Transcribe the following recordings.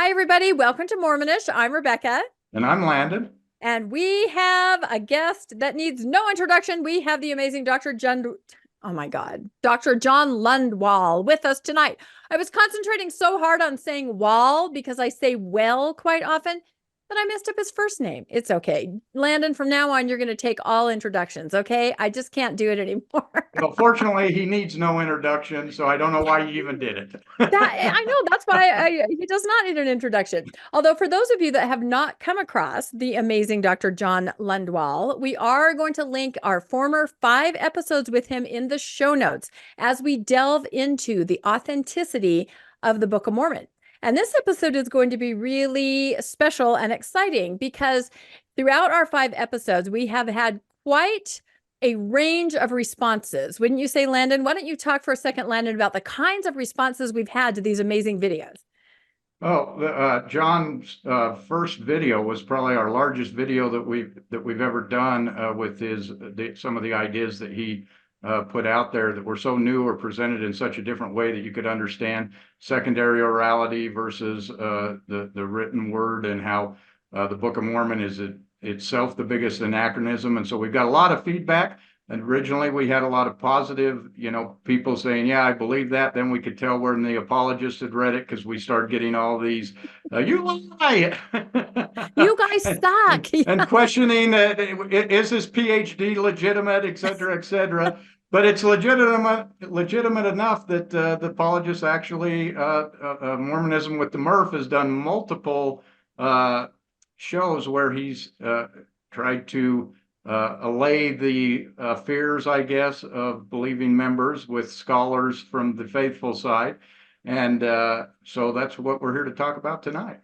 Hi, everybody. Welcome to Mormonish. I'm Rebecca. And I'm Landon. And we have a guest that needs no introduction. We have the amazing Dr. John Lundwall with us tonight. I was concentrating so hard on saying wall because I say well quite often that I messed up his first name. It's okay. Landon, from now on, you're going to take all introductions, okay? I just can't do it anymore. Well, fortunately, he needs no introduction, so I don't know why you even did it. I know, that's why he does not need an introduction. Although for those of you that have not come across the amazing Dr. John Lundwall, we are going to link our former 5 episodes with him in the show notes as we delve into the authenticity of the Book of Mormon. And this episode is going to be really special and exciting because throughout our 5 episodes, we have had quite a range of responses. Wouldn't you say, Landon? Why don't you talk for a second, Landon, about the kinds of responses we've had to these amazing videos? Oh, John's first video was probably our largest video that we've ever done with some of the ideas that he put out there that were so new or presented in such a different way that you could understand secondary orality versus the written word, and how the Book of Mormon is itself the biggest anachronism. And so we've got a lot of feedback. And originally we had a lot of positive, people saying, yeah, I believe that. Then we could tell when the apologists had read it, because we started getting all these, you lie. You guys suck. And questioning, is this PhD legitimate, et cetera, et cetera. But it's legitimate enough that the apologists actually, Mormonism with the Murph has done multiple shows where he's tried to allay the fears, I guess, of believing members with scholars from the faithful side. And so that's what we're here to talk about tonight.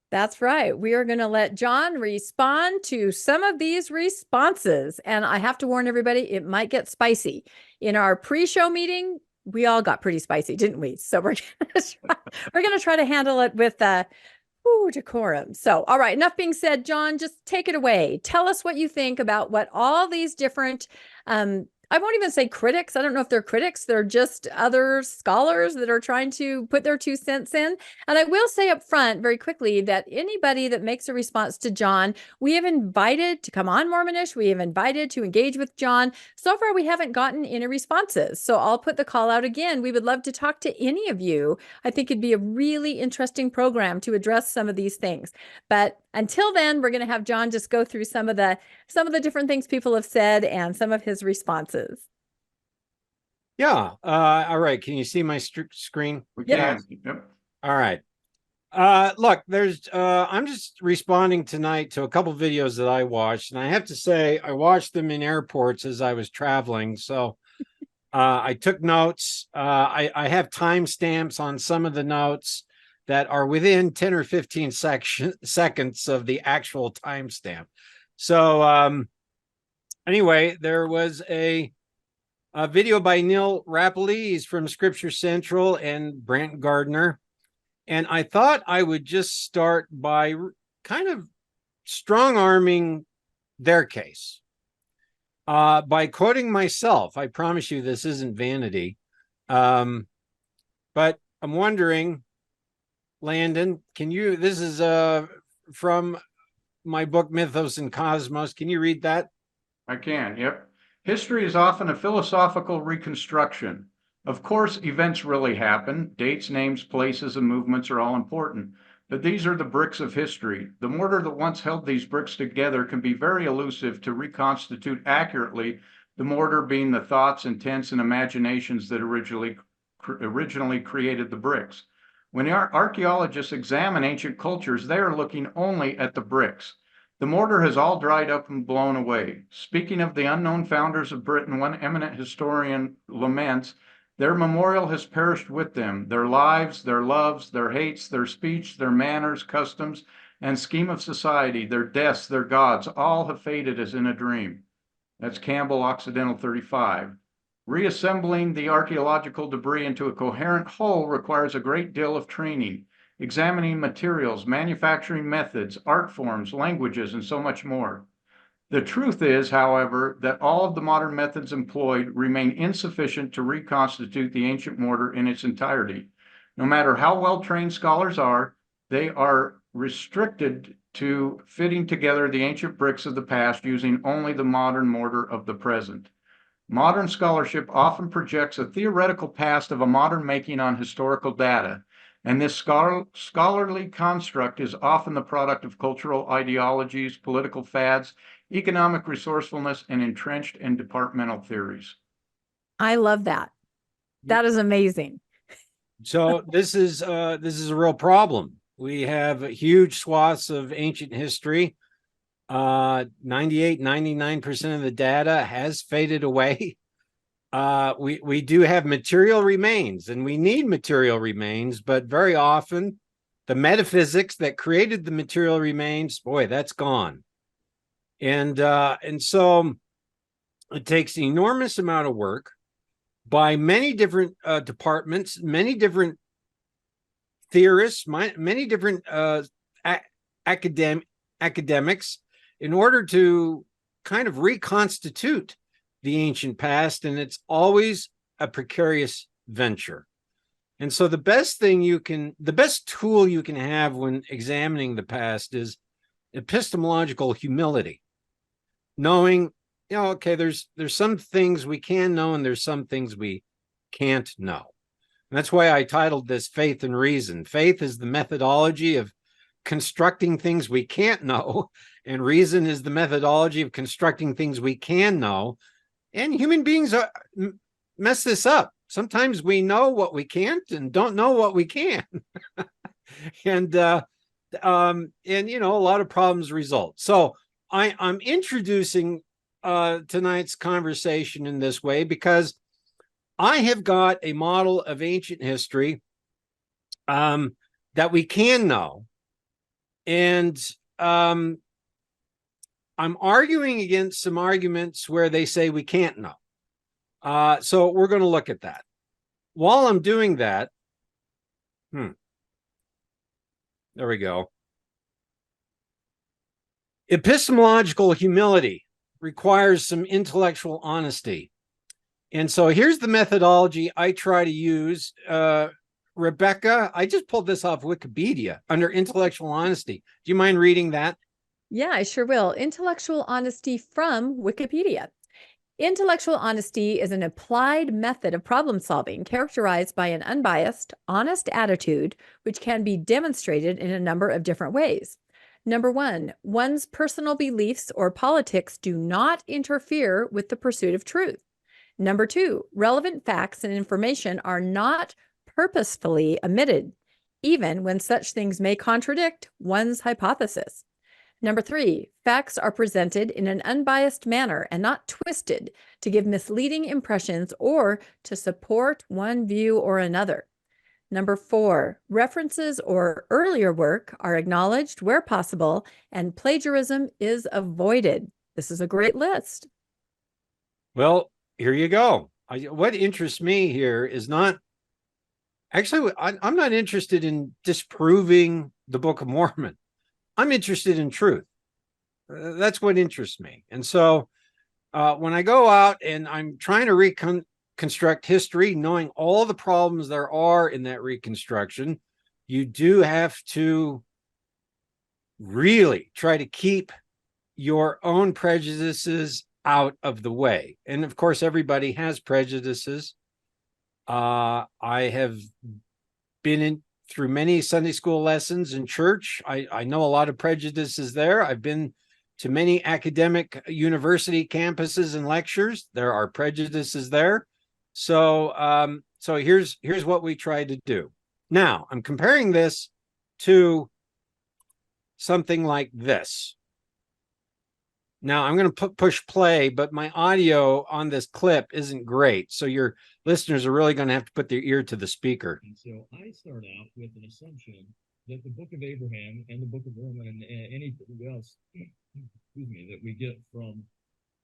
That's right. We are going to let John respond to some of these responses. And I have to warn everybody, it might get spicy. In our pre-show meeting, we all got pretty spicy, didn't we? So we're going to try to handle it with decorum. So, all right, enough being said, John, just take it away. Tell us what you think about what all these different, I won't even say critics. I don't know if they're critics. They're just other scholars that are trying to put their 2 cents in. And I will say up front very quickly that anybody that makes a response to John, we have invited to come on Mormonish. We have invited to engage with John. So far, we haven't gotten any responses. So I'll put the call out again. We would love to talk to any of you. I think it'd be a really interesting program to address some of these things. But until then, we're going to have John just go through some of the different things people have said and some of his responses. Yeah. All right. Can you see my screen? We can. Yep. All right. Look, I'm just responding tonight to a couple videos that I watched, and I have to say I watched them in airports as I was traveling. So I took notes. I have timestamps on some of the notes that are within 10 or 15 seconds of the actual timestamp. So anyway, there was a video by Neil Rapalese from Scripture Central and Brant Gardner. And I thought I would just start by kind of strong-arming their case by quoting myself. I promise you this isn't vanity. But I'm wondering, Landon, this is from my book, Mythos and Cosmos. Can you read that? I can, yep. History is often a philosophical reconstruction. Of course, events really happen. Dates, names, places, and movements are all important. But these are the bricks of history. The mortar that once held these bricks together can be very elusive to reconstitute accurately, the mortar being the thoughts, intents, and imaginations that originally created the bricks. When archaeologists examine ancient cultures, they are looking only at the bricks. The mortar has all dried up and blown away. Speaking of the unknown founders of Britain, one eminent historian laments, their memorial has perished with them. Their lives, their loves, their hates, their speech, their manners, customs, and scheme of society, their deaths, their gods, all have faded as in a dream. That's Campbell, Occidental 35. Reassembling the archaeological debris into a coherent whole requires a great deal of training. Examining materials, manufacturing methods, art forms, languages, and so much more. The truth is, however, that all of the modern methods employed remain insufficient to reconstitute the ancient mortar in its entirety. No matter how well trained scholars are, They are restricted to fitting together the ancient bricks of the past using only the modern mortar of the present. Modern scholarship often projects a theoretical past of a modern making on historical data, and this scholarly construct is often the product of cultural ideologies, political fads, economic resourcefulness, and entrenched and departmental theories. I love that. That is amazing. So this is a real problem. We have huge swaths of ancient history. 99% of the data has faded away. We do have material remains, and we need material remains, but very often the metaphysics that created the material remains, boy, that's gone. And so it takes an enormous amount of work by many different departments, many different theorists, many different academics, in order to kind of reconstitute the ancient past, and it's always a precarious venture. And so the best tool you can have when examining the past is epistemological humility, knowing, okay, there's some things we can know and there's some things we can't know. And that's why I titled this Faith and Reason. Faith is the methodology of constructing things we can't know, and reason is the methodology of constructing things we can know. And human beings mess this up. Sometimes we know what we can't and don't know what we can. and a lot of problems result. So I'm introducing tonight's conversation in this way because I have got a model of ancient history that we can know. And I'm arguing against some arguments where they say we can't know. So we're going to look at that. While I'm doing that, there we go. Epistemological humility requires some intellectual honesty. And so here's the methodology I try to use. Rebecca, I just pulled this off Wikipedia under intellectual honesty. Do you mind reading that? Yeah, I sure will. Intellectual honesty from Wikipedia. Intellectual honesty is an applied method of problem solving characterized by an unbiased, honest attitude, which can be demonstrated in a number of different ways. Number one, one's personal beliefs or politics do not interfere with the pursuit of truth. Number two, relevant facts and information are not purposefully omitted, even when such things may contradict one's hypothesis. Number three, facts are presented in an unbiased manner and not twisted to give misleading impressions or to support one view or another. Number four, references or earlier work are acknowledged where possible and plagiarism is avoided. This is a great list. Well, here you go. What interests me here is not, actually, I'm not interested in disproving the Book of Mormon. I'm interested in truth. That's what interests me. And so when I go out and I'm trying to reconstruct history, knowing all the problems there are in that reconstruction, you do have to really try to keep your own prejudices out of the way. And of course, everybody has prejudices. I have been through many Sunday school lessons in church. I know a lot of prejudices there. I've been to many academic university campuses and lectures. There are prejudices there. So here's what we try to do. Now, I'm comparing this to something like this. Now, I'm going to push play, but my audio on this clip isn't great. So your listeners are really going to have to put their ear to the speaker. And so I start out with an assumption that the Book of Abraham and the Book of Mormon and anything else, excuse me, that we get from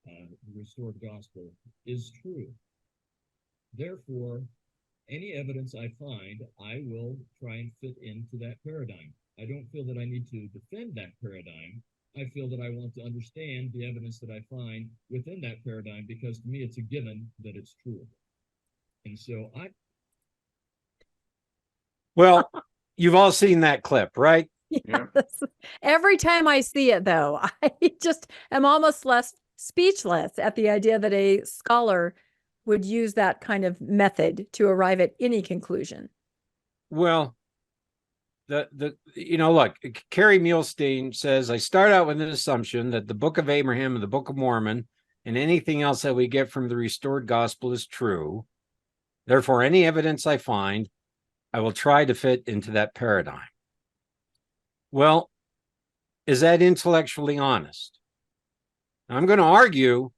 the restored gospel is true. Therefore, any evidence I find, I will try and fit into that paradigm. I don't feel that I need to defend that paradigm. I feel that I want to understand the evidence that I find within that paradigm, because to me it's a given that it's true. And so Well, You've all seen that clip, right? Yeah. Yes. Every time I see it, though, I just am almost less speechless at the idea that a scholar would use that kind of method to arrive at any conclusion. Well, look, Carrie Muhlstein says, I start out with an assumption that the Book of Abraham and the Book of Mormon and anything else that we get from the restored gospel is true. Therefore, any evidence I find, I will try to fit into that paradigm. Well, is that intellectually honest? Now, I'm going to argue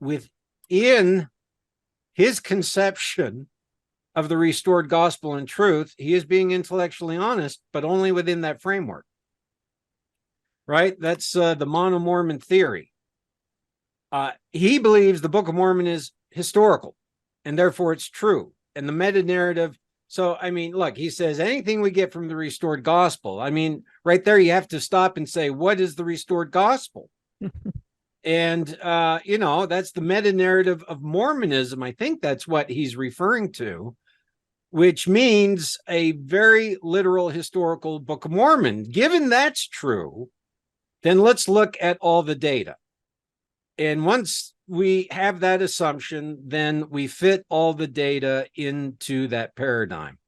within his conception of the restored gospel and truth, he is being intellectually honest, but only within that framework. Right? That's the Mono-Mormon theory. He believes the Book of Mormon is historical, and therefore it's true. And the meta-narrative, so, I mean, look, he says anything we get from the restored gospel. I mean, right there, you have to stop and say, what is the restored gospel? And, that's the meta-narrative of Mormonism. I think that's what he's referring to, which means a very literal historical Book of Mormon. Given that's true, then let's look at all the data. And once we have that assumption, then we fit all the data into that paradigm.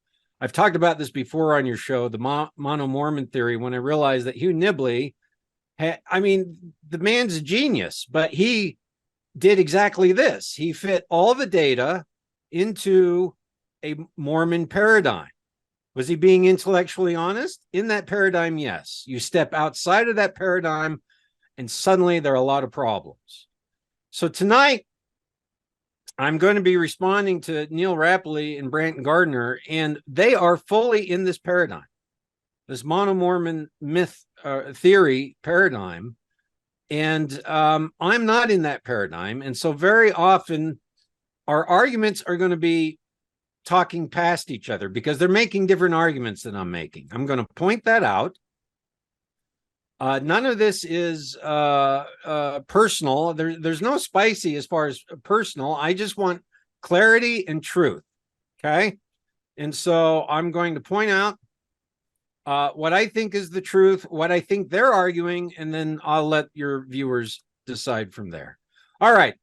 I've talked about this before on your show, the Mono-Mormon theory, when I realized that Hugh Nibley, the man's a genius, but he did exactly this. He fit all the data into a Mormon paradigm. Was he being intellectually honest? In that paradigm, yes. You step outside of that paradigm, and suddenly there are a lot of problems. So tonight, I'm going to be responding to Neil Rapley and Brant Gardner, and they are fully in this paradigm, this Mono-Mormon myth theory paradigm. And I'm not in that paradigm. And so very often our arguments are going to be talking past each other because they're making different arguments than I'm making. I'm going to point that out. None of this is personal. There's no spicy as far as personal. I just want clarity and truth. Okay. And so I'm going to point out what I think is the truth, what I think they're arguing, and then I'll let your viewers decide from there. All right.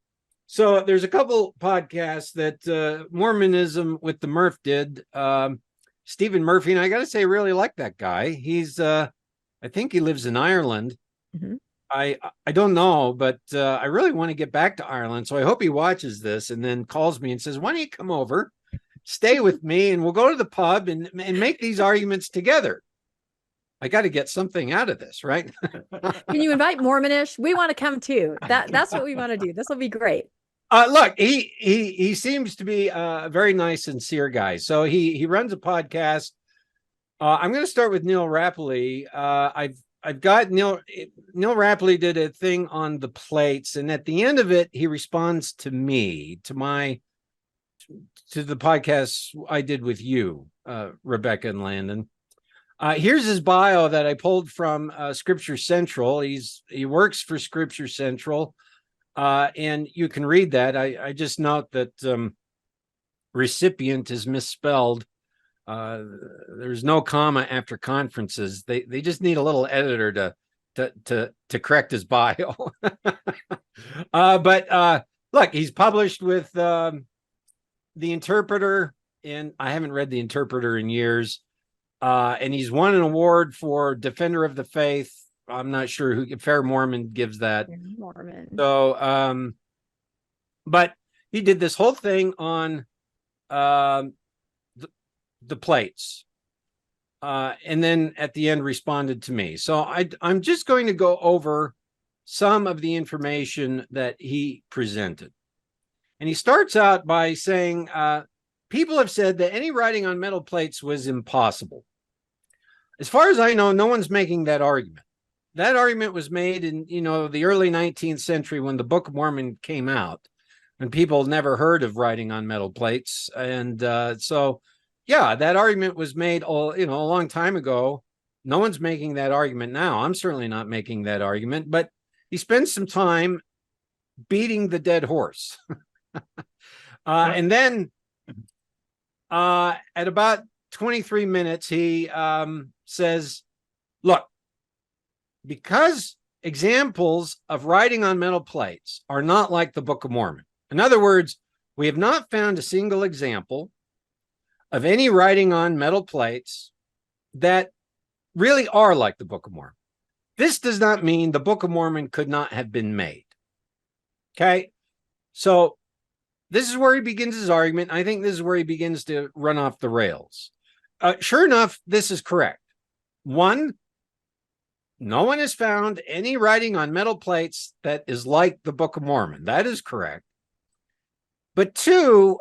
So there's a couple podcasts that Mormonism with the Murph did. Stephen Murphy, and I got to say, I really like that guy. He's I think he lives in Ireland. Mm-hmm. I don't know, but I really want to get back to Ireland. So I hope he watches this and then calls me and says, why don't you come over, stay with me, and we'll go to the pub and make these arguments together. I got to get something out of this, right? Can you invite Mormonish? We want to come too. That's what we want to do. This will be great. Look, he seems to be a very nice, sincere guy. So he runs a podcast. I'm going to start with Neil Rapley. I've got Neil Rapley did a thing on the plates, and at the end of it, he responds to me, to the podcast I did with you, Rebecca and Landon. Here's his bio that I pulled from Scripture Central. He works for Scripture Central, and you can read that. I just note that recipient is misspelled. There's no comma after conferences. They just need a little editor to correct his bio. But look, he's published with The Interpreter, and I haven't read The Interpreter in years. And he's won an award for Defender of the Faith. I'm not sure who. Fair Mormon gives that. Mormon. So, but he did this whole thing on the plates, and then at the end responded to me. So I'm just going to go over some of the information that he presented. And he starts out by saying, people have said that any writing on metal plates was impossible. As far as I know, no one's making that argument. That argument was made in, the early 19th century when the Book of Mormon came out, and people never heard of writing on metal plates. And so, yeah, that argument was made, a long time ago. No one's making that argument now. I'm certainly not making that argument, but he spends some time beating the dead horse. And then at about 23 minutes, he says, look, because examples of writing on metal plates are not like the Book of Mormon. In other words, we have not found a single example of any writing on metal plates that really are like the Book of Mormon. This does not mean the Book of Mormon could not have been made. Okay, so this is where he begins his argument. I think this is where he begins to run off the rails. Sure enough, this is correct. One, no one has found any writing on metal plates that is like the Book of Mormon. That is correct. But two,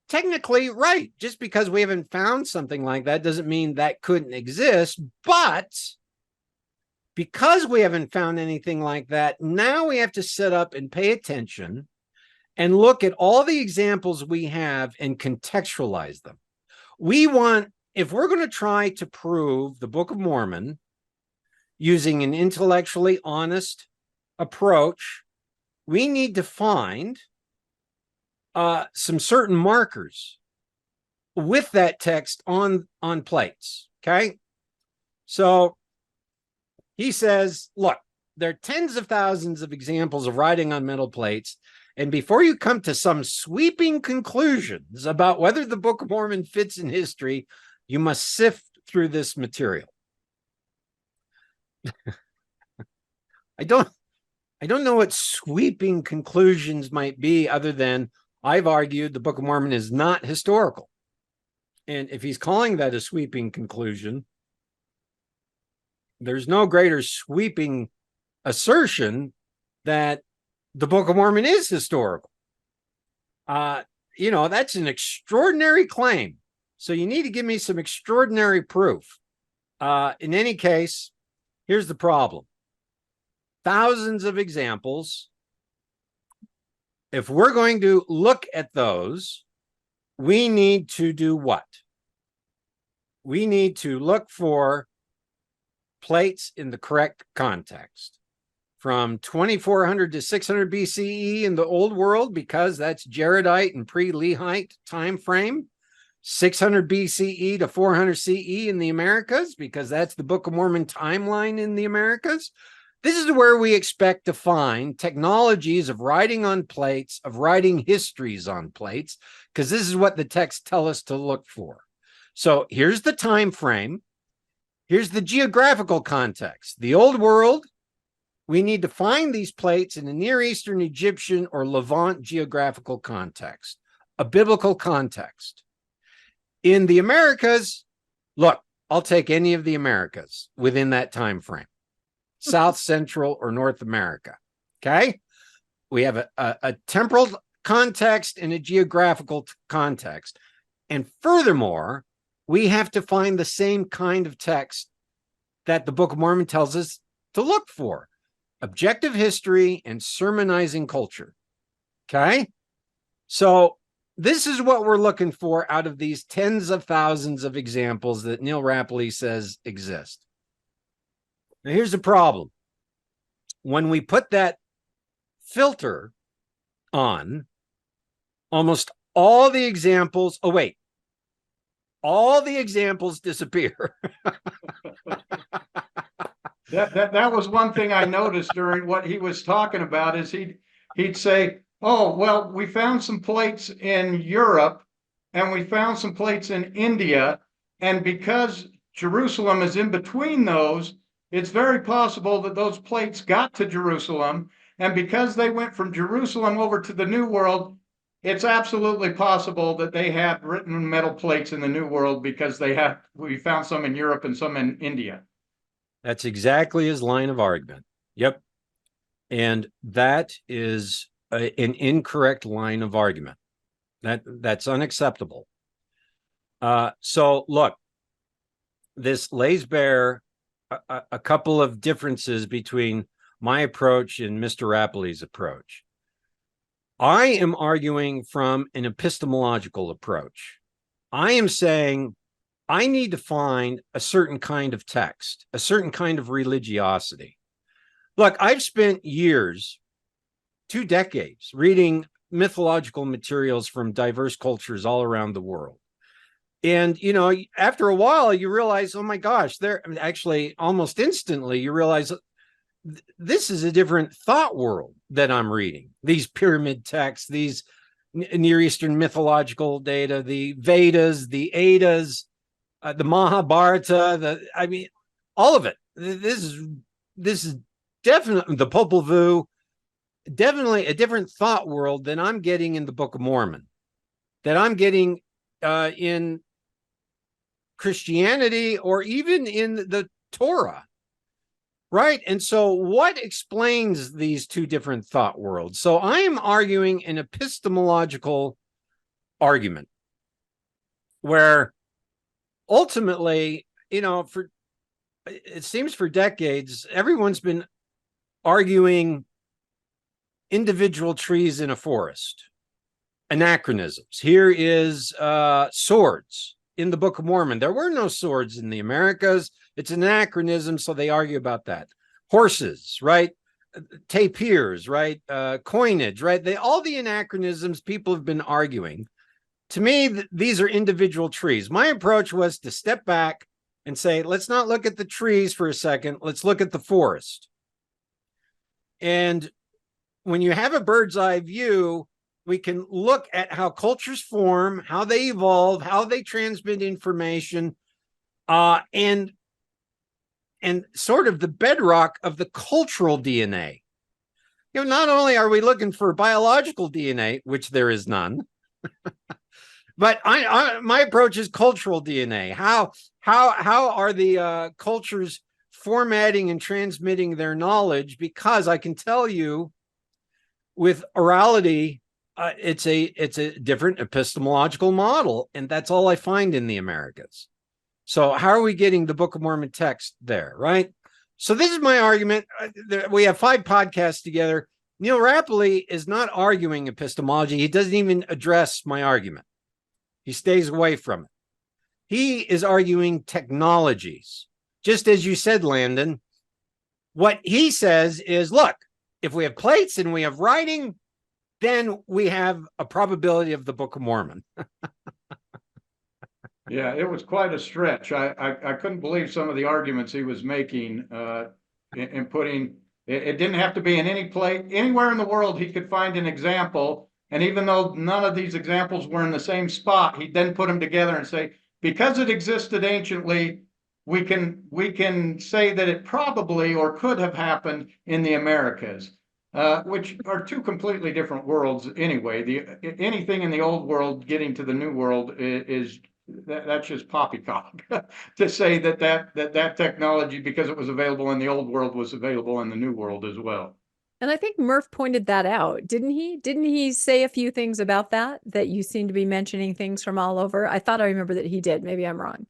technically right. Just because we haven't found something like that doesn't mean that couldn't exist. But because we haven't found anything like that, now we have to sit up and pay attention and look at all the examples we have and contextualize them. If we're going to try to prove the Book of Mormon using an intellectually honest approach, we need to find some certain markers with that text on plates. Okay. So he says, look, there are tens of thousands of examples of writing on metal plates. And before you come to some sweeping conclusions about whether the Book of Mormon fits in history, you must sift through this material. I don't know what sweeping conclusions might be other than I've argued the Book of Mormon is not historical. And if he's calling that a sweeping conclusion, there's no greater sweeping assertion that the Book of Mormon is historical. That's an extraordinary claim. So you need to give me some extraordinary proof. In any case, here's the problem. Thousands of examples. If we're going to look at those, we need to do what? We need to look for plates in the correct context. From 2400 to 600 BCE in the Old World, because that's Jaredite and pre-Lehite time frame. 600 BCE to 400 CE in the Americas, because that's the Book of Mormon timeline in the Americas. This is where we expect to find technologies of writing on plates, of writing histories on plates, because this is what the texts tell us to look for. So here's the time frame. Here's the geographical context. The Old World, we need to find these plates in a Near Eastern, Egyptian, or Levant geographical context, a biblical context. In the Americas, look, I'll take any of the Americas within that time frame. South, Central, or North America. Okay? We have a temporal context and a geographical context. And furthermore, we have to find the same kind of text that the Book of Mormon tells us to look for. Objective history and sermonizing culture. Okay? So this is what we're looking for out of these tens of thousands of examples that Neil Rapley says exist. Now, here's the problem. When we put that filter on, almost all the examples, all the examples disappear. That was one thing I noticed during what he was talking about is he'd say, oh, well, we found some plates in Europe and we found some plates in India. And because Jerusalem is in between those, it's very possible that those plates got to Jerusalem. And because they went from Jerusalem over to the New World, it's absolutely possible that they had written metal plates in the New World because we found some in Europe and some in India. That's exactly his line of argument. Yep. And that is an incorrect line of argument. That's unacceptable. So look, this lays bare a couple of differences between my approach and Mr. Rapley's approach. I am arguing from an epistemological approach. I am saying I need to find a certain kind of text, a certain kind of religiosity. Look, I've spent years, 2 decades, reading mythological materials from diverse cultures all around the world. And, after a while, you realize, oh my gosh, actually almost instantly, you realize this is a different thought world that I'm reading. These pyramid texts, these Near Eastern mythological data, the Vedas, the Eddas, the Mahabharata, all of it. This is definitely the Popol Vuh, definitely a different thought world than I'm getting in the Book of Mormon, that I'm getting in Christianity or even in the Torah. Right. And so what explains these two different thought worlds? So I am arguing an epistemological argument where ultimately, it seems for decades, everyone's been arguing individual trees in a forest, anachronisms. Here is swords in the Book of Mormon. There were no swords in the Americas. It's an anachronism, so they argue about that. Horses, right? Tapirs, right? Coinage, right? All the anachronisms people have been arguing. To me, these are individual trees. My approach was to step back and say, let's not look at the trees for a second. Let's look at the forest. And when you have a bird's eye view, we can look at how cultures form, how they evolve, how they transmit information, and sort of the bedrock of the cultural DNA. Not only are we looking for biological DNA, which there is none, but my approach is cultural DNA. How are the cultures formatting and transmitting their knowledge? Because I can tell you with orality, it's a different epistemological model, and that's all I find in the Americas. So how are we getting the Book of Mormon text there, right? So this is my argument. We have 5 podcasts together. Neil Rapley is not arguing epistemology. He doesn't even address my argument. He stays away from it. He is arguing technologies. Just as you said, Landon, what he says is, look, if we have plates and we have writing, then we have a probability of the Book of Mormon. Yeah, it was quite a stretch. I couldn't believe some of the arguments he was making in putting, it didn't have to be in any place, anywhere in the world he could find an example. And even though none of these examples were in the same spot, he'd then put them together and say, because it existed anciently, we can say that it probably or could have happened in the Americas, which are two completely different worlds anyway. Anything in the old world getting to the new world is that's just poppycock to say that technology, because it was available in the old world, was available in the new world as well. And I think Murph pointed that out, didn't he? Didn't he say a few things about that you seem to be mentioning things from all over? I thought I remember that he did. Maybe I'm wrong.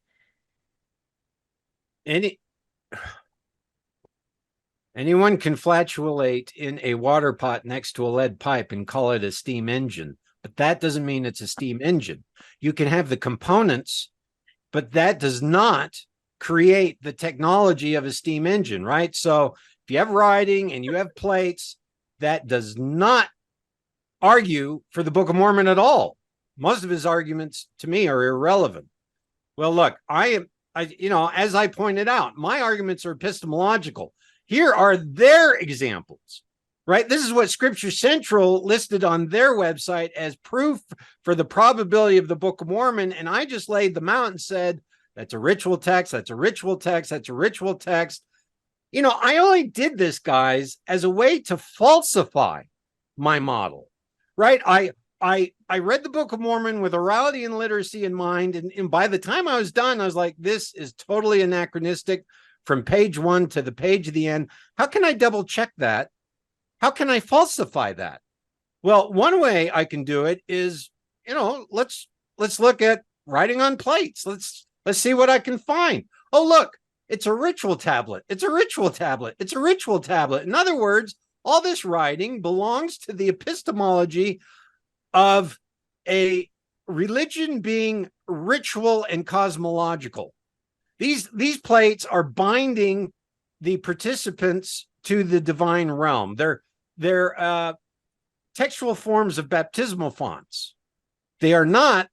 Anyone can flatulate in a water pot next to a lead pipe and call it a steam engine, but that doesn't mean it's a steam engine. You can have the components, but that does not create the technology of a steam engine, right? So if you have writing and you have plates, that does not argue for the Book of Mormon at all. Most of his arguments to me are irrelevant. Well, look, as I pointed out, my arguments are epistemological. Here are their examples, right? This is what Scripture Central listed on their website as proof for the probability of the Book of Mormon. And I just laid them out and said, that's a ritual text, that's a ritual text, that's a ritual text. I only did this, guys, as a way to falsify my model, right? I read the Book of Mormon with orality and literacy in mind. And by the time I was done, I was like, this is totally anachronistic from page 1 to the page of the end. How can I double check that? How can I falsify that? Well, one way I can do it is, let's look at writing on plates. Let's see what I can find. Oh, look, it's a ritual tablet. It's a ritual tablet. It's a ritual tablet. In other words, all this writing belongs to the epistemology of a religion being ritual and cosmological. These plates are binding the participants to the divine realm. They're textual forms of baptismal fonts. They are not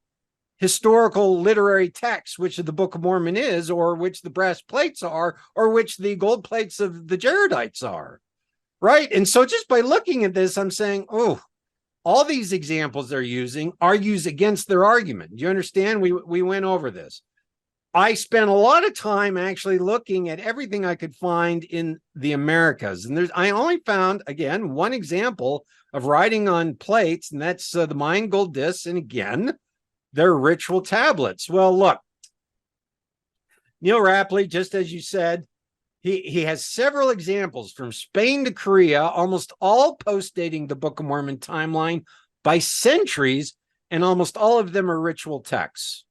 historical literary text, which the Book of Mormon is, or which the brass plates are, or which the gold plates of the Jaredites are, right? And so just by looking at this, I'm saying, oh, all these examples they're using argues against their argument. Do you understand? We went over this. I spent a lot of time actually looking at everything I could find in the Americas. And I only found, again, one example of writing on plates, and that's the Mayan gold discs. And again, they're ritual tablets. Well, look, Neil Rapley, just as you said, he has several examples from Spain to Korea, almost all post-dating the Book of Mormon timeline by centuries, and almost all of them are ritual texts.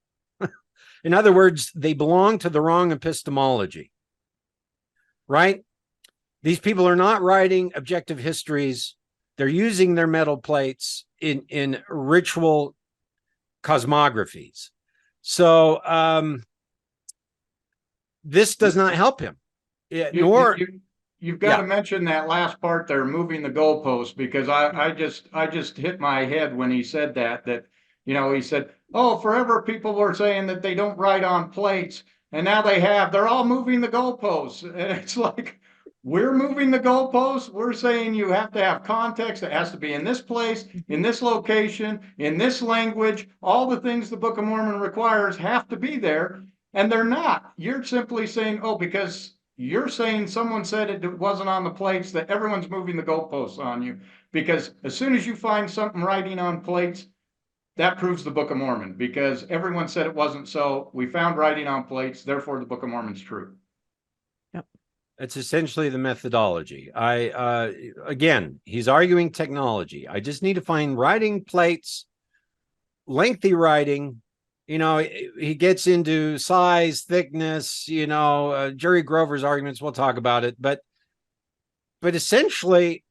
In other words, they belong to the wrong epistemology, right? These people are not writing objective histories. They're using their metal plates in ritual cosmographies. So this does not help him. You've got to mention that last part there, moving the goalposts, because I just hit my head when he said that he said, oh, forever people were saying that they don't write on plates, and now they're all moving the goalposts. And it's like, we're moving the goalposts. We're saying you have to have context. It has to be in this place, in this location, in this language. All the things the Book of Mormon requires have to be there, and they're not. You're simply saying, oh, because you're saying someone said it wasn't on the plates, that everyone's moving the goalposts on you. Because as soon as you find something writing on plates, that proves the Book of Mormon, because everyone said it wasn't so. We found writing on plates, therefore the Book of Mormon's true. Yep. It's essentially the methodology. Again, he's arguing technology. I just need to find writing plates, lengthy writing. He gets into size, thickness, Jerry Grover's arguments. We'll talk about it. But essentially,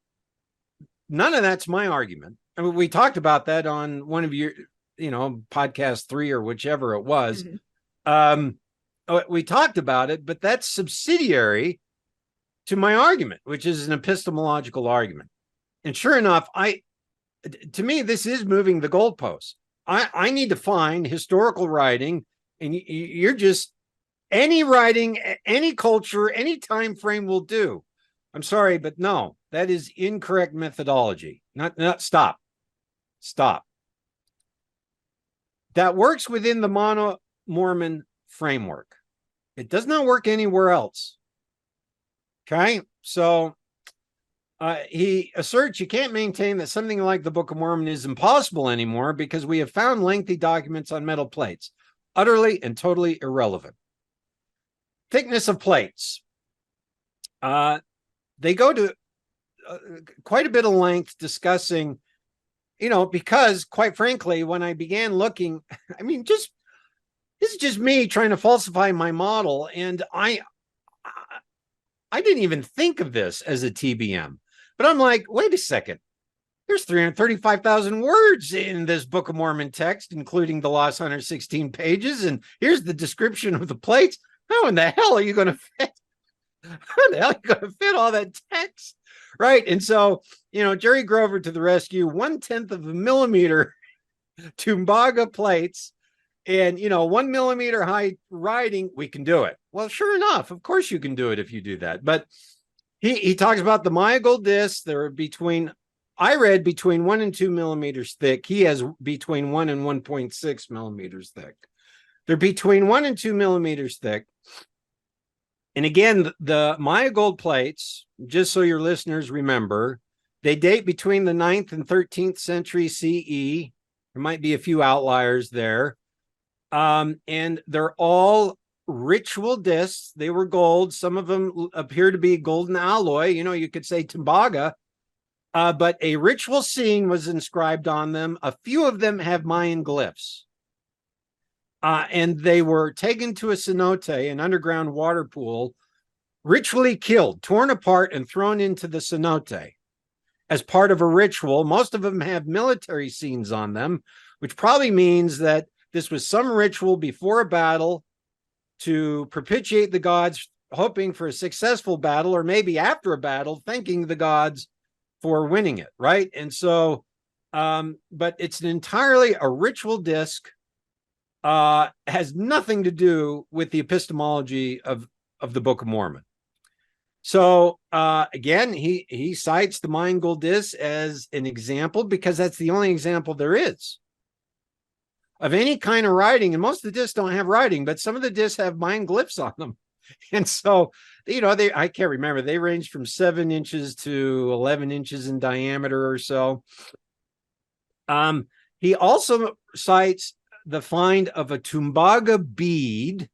none of that's my argument. I mean, we talked about that on one of your, podcast 3 or whichever it was. Mm-hmm. We talked about it, but that's subsidiary to my argument, which is an epistemological argument. And sure enough, to me, this is moving the goalposts. I need to find historical writing, and you're just, any writing, any culture, any time frame will do. I'm sorry, but no, that is incorrect methodology. Stop. That works within the Mono-Mormon framework. It does not work anywhere else. Okay, so he asserts you can't maintain that something like the Book of Mormon is impossible anymore because we have found lengthy documents on metal plates. Utterly and totally irrelevant. Thickness of plates. They go to quite a bit of length discussing, because quite frankly, when I began looking, this is just me trying to falsify my model. And I didn't even think of this as a TBM, but I'm like, wait a second. There's 335,000 words in this Book of Mormon text, including the last 116 pages. And here's the description of the plates. How in the hell are you going to fit? How the hell are you going to fit all that text? Right. And so, Jerry Grover to the rescue, 1/10 of a millimeter Tumbaga plates and, 1 millimeter high writing. We can do it. Well, sure enough, of course you can do it if you do that. But he talks about the Maya gold discs. They're I read between 1 and 2 millimeters thick. He has between 1 and 1.6 millimeters thick. They're between 1 and 2 millimeters thick. And again, the Maya gold plates, just so your listeners remember, they date between the 9th and 13th century CE. There might be a few outliers there. And they're all ritual discs. They were gold. Some of them appear to be golden alloy. You could say Tumbaga. But a ritual scene was inscribed on them. A few of them have Mayan glyphs. And they were taken to a cenote, an underground water pool, ritually killed, torn apart, and thrown into the cenote as part of a ritual. Most of them have military scenes on them, which probably means that this was some ritual before a battle to propitiate the gods, hoping for a successful battle, or maybe after a battle, thanking the gods for winning it, right? And so, but it's entirely a ritual disc. has nothing to do with the epistemology of the Book of Mormon. So again, he cites the Mayan gold disc as an example because that's the only example there is of any kind of writing. And most of the discs don't have writing, but some of the discs have Mayan glyphs on them. And so, I can't remember. They range from 7 inches to 11 inches in diameter or so. He also cites the find of a Tumbaga bead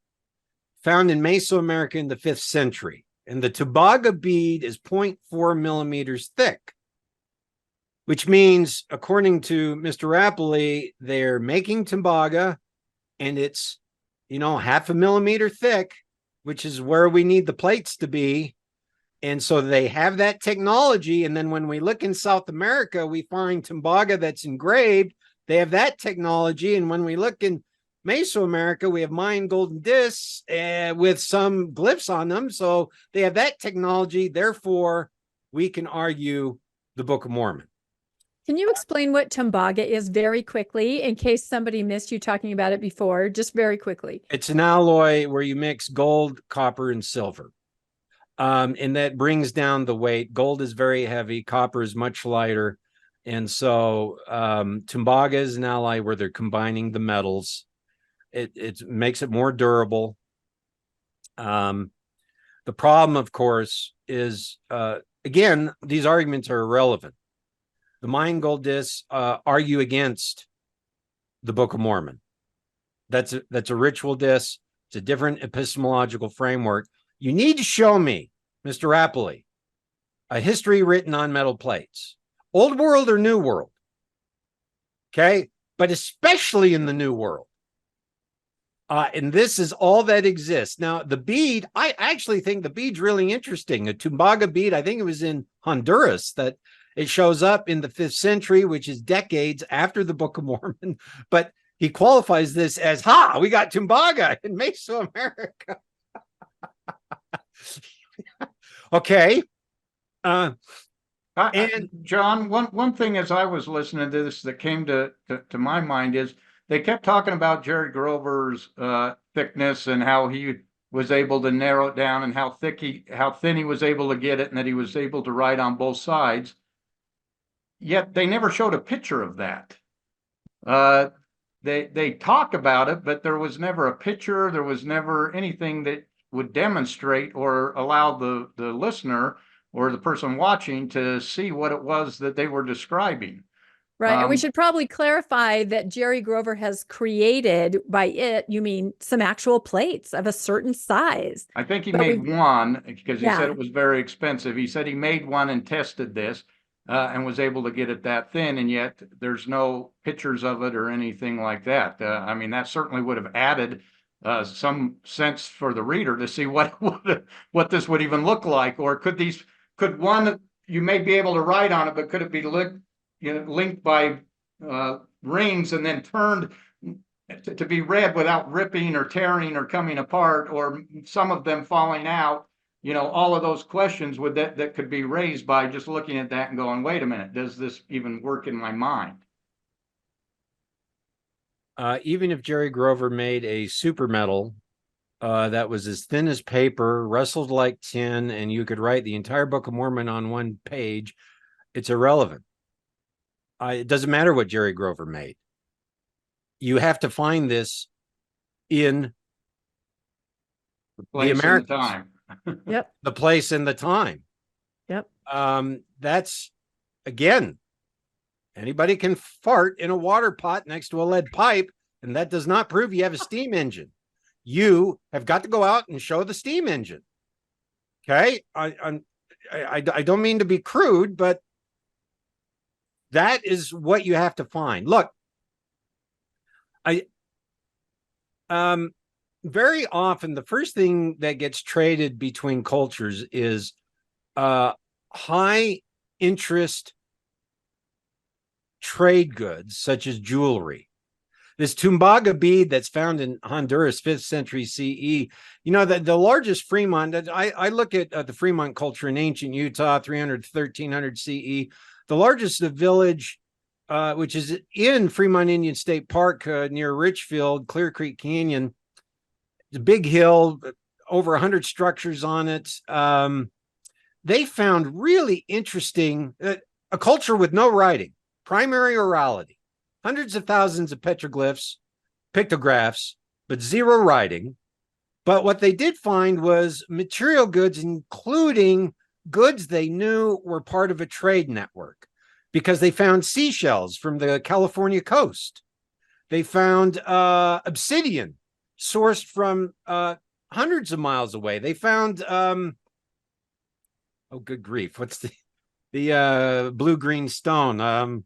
found in Mesoamerica in the 5th century. And the Tumbaga bead is 0.4 millimeters thick, which means, according to Mr. Rappley, they're making Tumbaga and it's, 0.5 millimeter thick, which is where we need the plates to be. And so they have that technology. And then when we look in South America, we find Tumbaga that's engraved. They have that technology. And when we look in Mesoamerica, we have Mayan golden discs with some glyphs on them. So they have that technology. Therefore, we can argue the Book of Mormon. Can you explain what Tumbaga is very quickly, in case somebody missed you talking about it before, just very quickly? It's an alloy where you mix gold, copper, and silver. And that brings down the weight. Gold is very heavy. Copper is much lighter. And so Tumbaga is an alloy where they're combining the metals. It makes it more durable. The problem, of course, is, again, these arguments are irrelevant. The Mayan gold discs argue against the Book of Mormon. That's a ritual disc. It's a different epistemological framework. You need to show me, Mr. Rappley, a history written on metal plates, Old World or New World. Okay, but especially in the New World. And this is all that exists. Now, the bead, I actually think the bead's really interesting. A Tumbaga bead, I think it was in Honduras that it shows up in the 5th century, which is decades after the Book of Mormon. But he qualifies this as, we got Tumbaga in Mesoamerica. Okay. And John, one thing as I was listening to this that came to my mind is they kept talking about Jerry Grover's thickness and how he was able to narrow it down and how thin he was able to get it and that he was able to write on both sides. Yet they never showed a picture of that. They talk about it, but there was never a picture. There was never anything that would demonstrate or allow the listener or the person watching to see what it was that they were describing. Right. And we should probably clarify that Jerry Grover has created, by it, you mean some actual plates of a certain size. I think he made one because he said it was very expensive. He said he made one and tested this and was able to get it that thin. And yet there's no pictures of it or anything like that. I mean, that certainly would have added some sense for the reader to see what this would even look like. Or could one, you may be able to write on it, but could it be linked by rings and then turned to be read without ripping or tearing or coming apart, or some of them falling out? All of those questions that could be raised by just looking at that and going, wait a minute, does this even work in my mind? Even if Jerry Grover made a super metal that was as thin as paper, wrestled like tin, and you could write the entire Book of Mormon on one page, it's irrelevant. It doesn't matter what Jerry Grover made. You have to find this in the Americans. The time. Yep. The place and the time. Yep. That's, again, anybody can fart in a water pot next to a lead pipe, and that does not prove you have a steam engine. You have got to go out and show the steam engine. Okay? I don't mean to be crude, but that is what you have to find. Look, very often the first thing that gets traded between cultures is high interest trade goods, such as jewelry. This Tumbaga bead that's found in Honduras, 5th century CE, the largest Fremont, I look at the Fremont culture in ancient Utah, 300 to 1300 CE. The largest village which is in Fremont Indian State Park near Richfield, Clear Creek Canyon. It's a big hill, over 100 structures on it. They found really interesting, a culture with no writing, primary orality, hundreds of thousands of petroglyphs, pictographs, but zero writing. But what they did find was material goods, including goods they knew were part of a trade network, because they found seashells from the California coast. They found obsidian sourced from hundreds of miles away. They found, oh, good grief, what's the blue-green stone?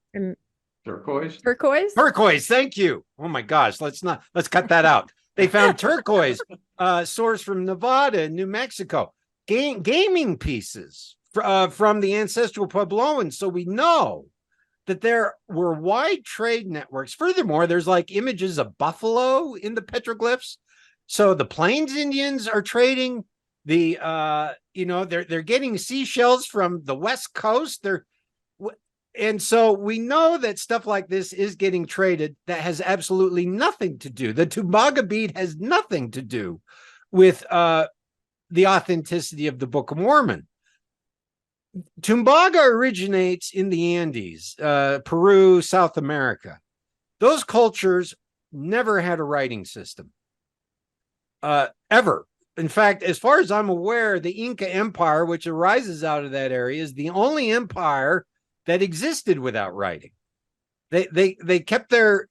Turquoise. Turquoise, thank you. Oh my gosh, let's cut that out. They found turquoise sourced from Nevada and New Mexico. Gaming pieces from the ancestral Puebloans. So we know that there were wide trade networks. Furthermore, there's like images of buffalo in the petroglyphs. So the Plains Indians are trading they're getting seashells from the West Coast. And so we know that stuff like this is getting traded that has absolutely nothing to do. The Tumbaga bead has nothing to do with the authenticity of the Book of Mormon. Tumbaga originates in the Andes, Peru, South America. Those cultures never had a writing system, ever. In fact, as far as I'm aware, the Inca Empire, which arises out of that area, is the only empire that existed without writing. They kept their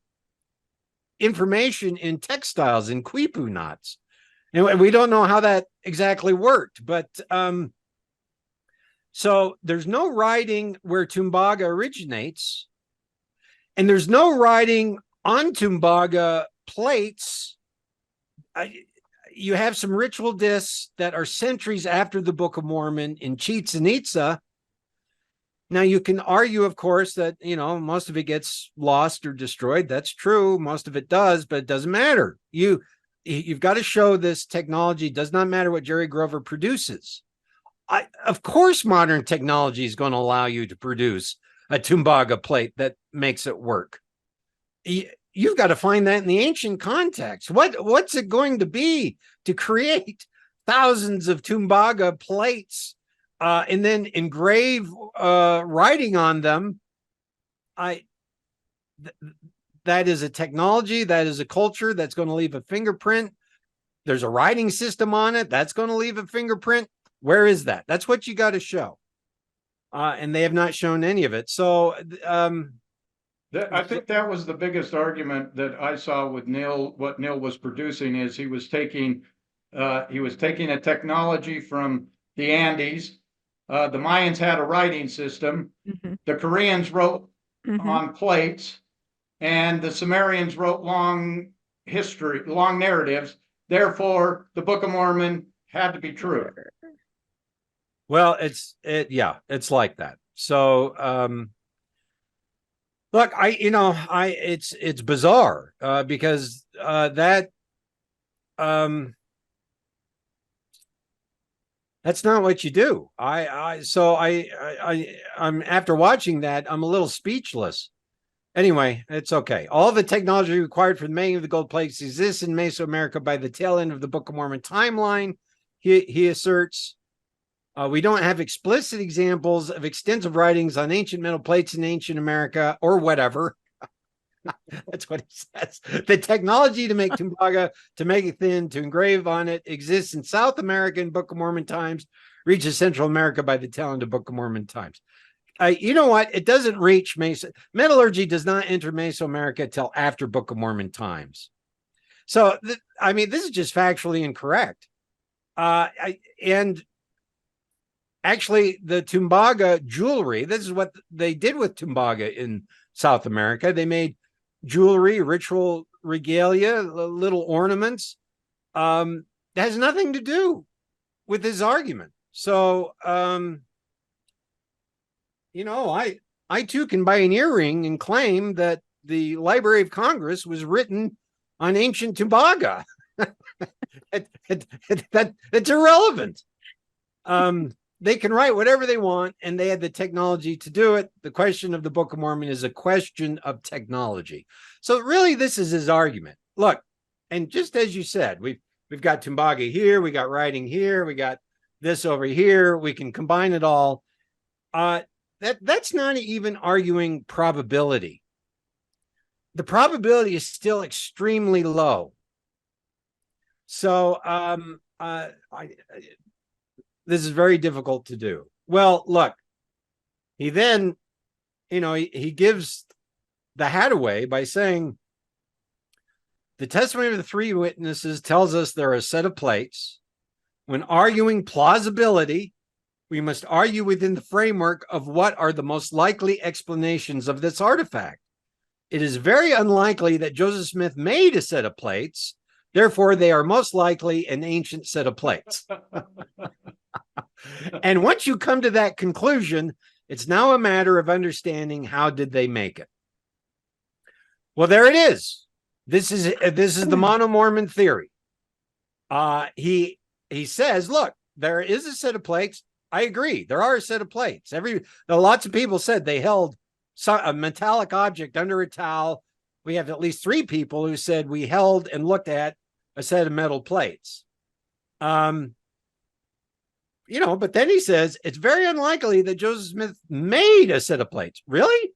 information in textiles, in quipu knots. And we don't know how that exactly worked, but so there's no writing where Tumbaga originates, and there's no writing on Tumbaga plates. You have some ritual discs that are centuries after the Book of Mormon in Chichen Itza. Now, you can argue, of course, that, most of it gets lost or destroyed. That's true. Most of it does, but it doesn't matter. You've got to show this technology. It does not matter what Jerry Grover produces. Of course, modern technology is going to allow you to produce a Tumbaga plate that makes it work. You've got to find that in the ancient context. What's it going to be to create thousands of Tumbaga plates and then engrave writing on them? That is a technology, that is a culture that's going to leave a fingerprint. There's a writing system on it that's going to leave a fingerprint. Where is that? That's what you got to show. And they have not shown any of it. So I think that was the biggest argument that I saw with Neil. What Neil was producing is he was taking a technology from the Andes. The Mayans had a writing system. Mm-hmm. The Koreans wrote on plates, and the Sumerians wrote long narratives. Therefore, the Book of Mormon had to be true. Well, it's like that. So, look, it's bizarre because that's not what you do. I'm after watching that, I'm a little speechless. Anyway, it's okay. All the technology required for the making of the gold plates exists in Mesoamerica by the tail end of the Book of Mormon timeline. He asserts. We don't have explicit examples of extensive writings on ancient metal plates in ancient America or whatever. That's what he says. The technology to make Tumbaga, to make it thin, to engrave on it exists in South America in Book of Mormon times, reaches Central America by the tail end of Book of Mormon times. You know what? It doesn't reach metallurgy does not enter Mesoamerica till after Book of Mormon times. So, this is just factually incorrect. And actually, the Tumbaga jewelry, this is what they did with Tumbaga in South America. They made jewelry, ritual regalia, little ornaments. That has nothing to do with his argument. So, I too can buy an earring and claim that the Library of Congress was written on ancient Tumbaga. That's irrelevant. they can write whatever they want, and they had the technology to do it. The question of the Book of Mormon is a question of technology. So really, this is his argument. Look, and just as you said, we've got Tumbaga here, we got writing here, we got this over here. We can combine it all. That's not even arguing probability. The probability is still extremely low. So this is very difficult to do. Well, look, he then, he gives the hat away by saying, the testimony of the three witnesses tells us there are a set of plates. When arguing plausibility, we must argue within the framework of what are the most likely explanations of this artifact. It is very unlikely that Joseph Smith made a set of plates. Therefore, they are most likely an ancient set of plates. And once you come to that conclusion, it's now a matter of understanding how did they make it. Well, there it is. This is the Mono-Mormon theory. He says, look, there is a set of plates. I agree. There are a set of plates. Lots of people said they held a metallic object under a towel. We have at least 3 people who said we held and looked at a set of metal plates. But then he says it's very unlikely that Joseph Smith made a set of plates. Really?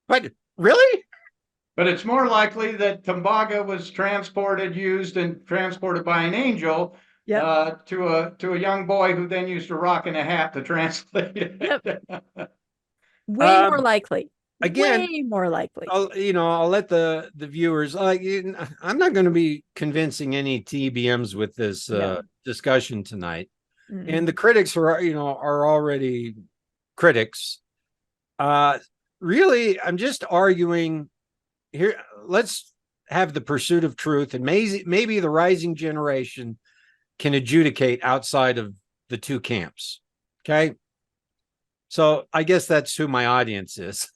But really? But it's more likely that Tumbaga was used and transported by an angel to a young boy who then used a rock and a hat to translate it. Yep. Way more likely. Again, way more likely. I'll let the viewers. I'm not going to be convincing any TBMs with this discussion tonight, and the critics are already critics. Really, I'm just arguing here. Let's have the pursuit of truth, and maybe the rising generation can adjudicate outside of the 2 camps. Okay. So I guess that's who my audience is.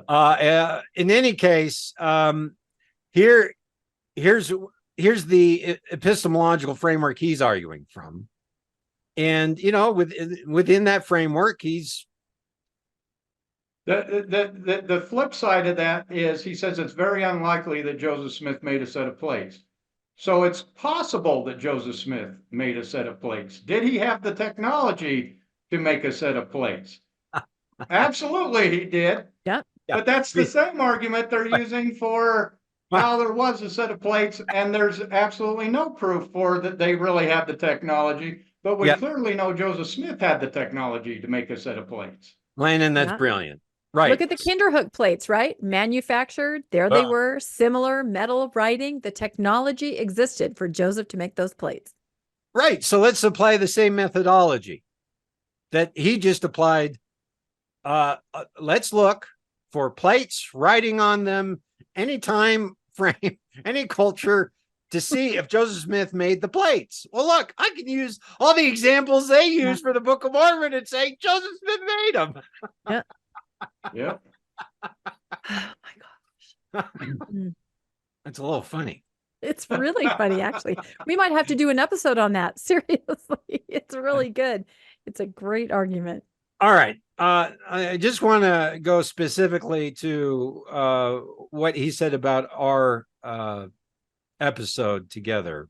In any case, here's the epistemological framework he's arguing from. And, within that framework, he's... The flip side of that is he says it's very unlikely that Joseph Smith made a set of plates. So it's possible that Joseph Smith made a set of plates. Did he have the technology to make a set of plates? Absolutely he did. Yeah. But that's the same argument they're using for how there was a set of plates, and there's absolutely no proof for that they really had the technology. But we clearly know Joseph Smith had the technology to make a set of plates. Landon, that's brilliant. Right. Look at the Kinderhook plates, right? Manufactured. There they were. Similar metal writing. The technology existed for Joseph to make those plates. Right. So let's apply the same methodology that he just applied. Let's look for plates, writing on them, any time frame, any culture, to see if Joseph Smith made the plates. Well, look, I can use all the examples they use for the Book of Mormon and say Joseph Smith made them. Yeah. Yeah. Oh my gosh. That's a little funny. It's really funny, actually. We might have to do an episode on that. Seriously. It's really good. It's a great argument. All right. I just want to go specifically to what he said about our episode together.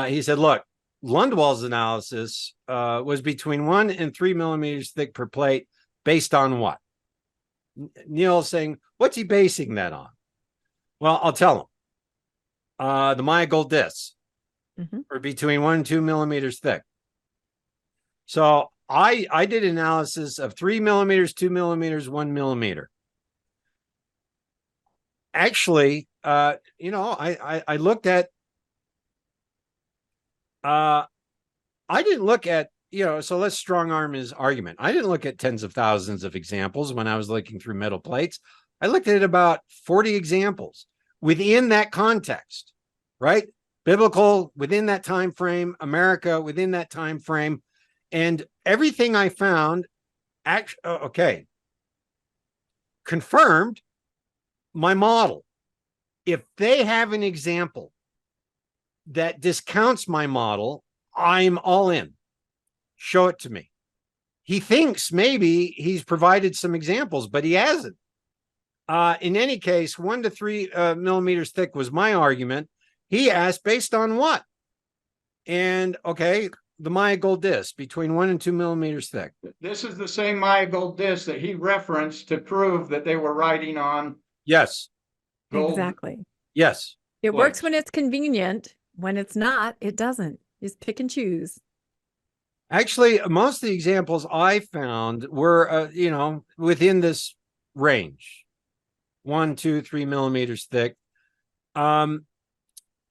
He said, look, Lundwall's analysis was between 1 and 3 millimeters thick per plate based on what? Neil's saying, what's he basing that on? Well, I'll tell him. The Maya gold discs are between 1 and 2 millimeters thick. So I did analysis of 3 millimeters, 2 millimeters, 1 millimeter. Actually, I looked at, I didn't look at, so let's strong arm his argument. I didn't look at tens of thousands of examples when I was looking through metal plates. I looked at about 40 examples within that context, right? Biblical within that time frame, America within that time frame. And everything I found, confirmed my model. If they have an example that discounts my model, I'm all in. Show it to me. He thinks maybe he's provided some examples, but he hasn't. In any case, 1 to 3 millimeters thick was my argument. He asked based on what? And okay, the Maya gold disc between 1 and 2 millimeters thick. This is the same Maya gold disc that he referenced to prove that they were writing on Yes. gold. Exactly. Yes. It Plates. works when it's convenient. When it's not, it doesn't. Just pick and choose. Actually, most of the examples I found were, within this range, 1, 2, 3 millimeters thick.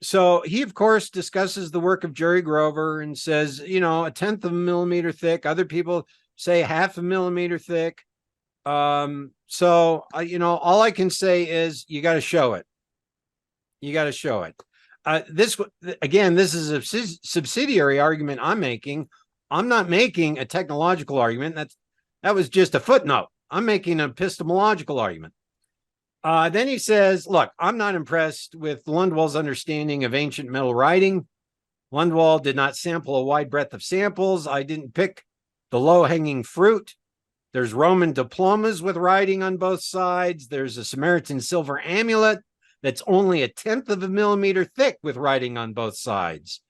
So he, of course, discusses the work of Jerry Grover and says, 1/10 of a millimeter thick. Other people say 1/2 a millimeter thick. So all I can say is you got to show it. You got to show it. This is a subsidiary argument I'm making. I'm not making a technological argument. That was just a footnote. I'm making an epistemological argument. Then he says, look, I'm not impressed with Lundwall's understanding of ancient metal writing. Lundwall did not sample a wide breadth of samples. I didn't pick the low-hanging fruit. There's Roman diplomas with writing on both sides. There's a Samaritan silver amulet that's only 1/10 of a millimeter thick with writing on both sides.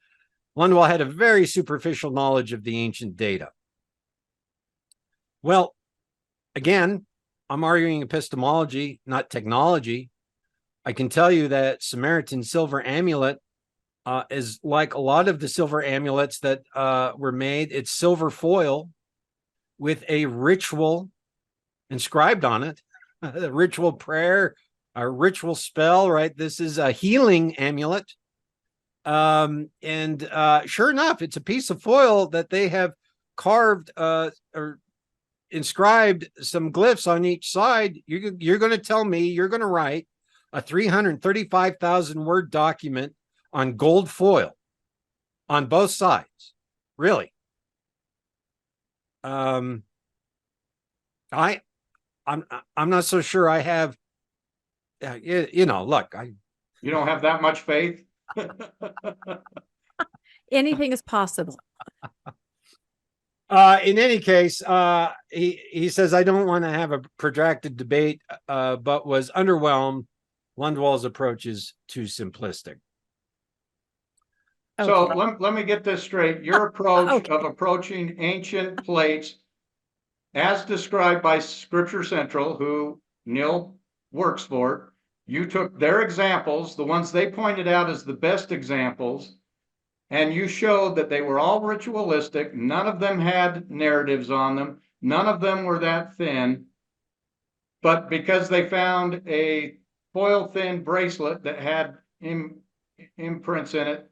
Lundwall had a very superficial knowledge of the ancient data. Well, again, I'm arguing epistemology, not technology. I can tell you that Samaritan silver amulet is like a lot of the silver amulets that were made. It's silver foil with a ritual inscribed on it, a ritual prayer, a ritual spell, right? This is a healing amulet. And sure enough, it's a piece of foil that they have carved or inscribed some glyphs on each side. You're going to tell me you're going to write a 335,000 word document on gold foil on both sides? Really? I'm not so sure I have. Look, You don't have that much faith? Anything is possible. In any case, he says, I don't want to have a protracted debate, but was underwhelmed. Lundwall's approach is too simplistic. So Okay. let me get this straight. Your approach Okay. of approaching ancient plates as described by Scripture Central, who Neil works for, you took their examples, the ones they pointed out as the best examples, and you showed that they were all ritualistic. None of them had narratives on them. None of them were that thin. But because they found a foil thin bracelet that had imprints in it,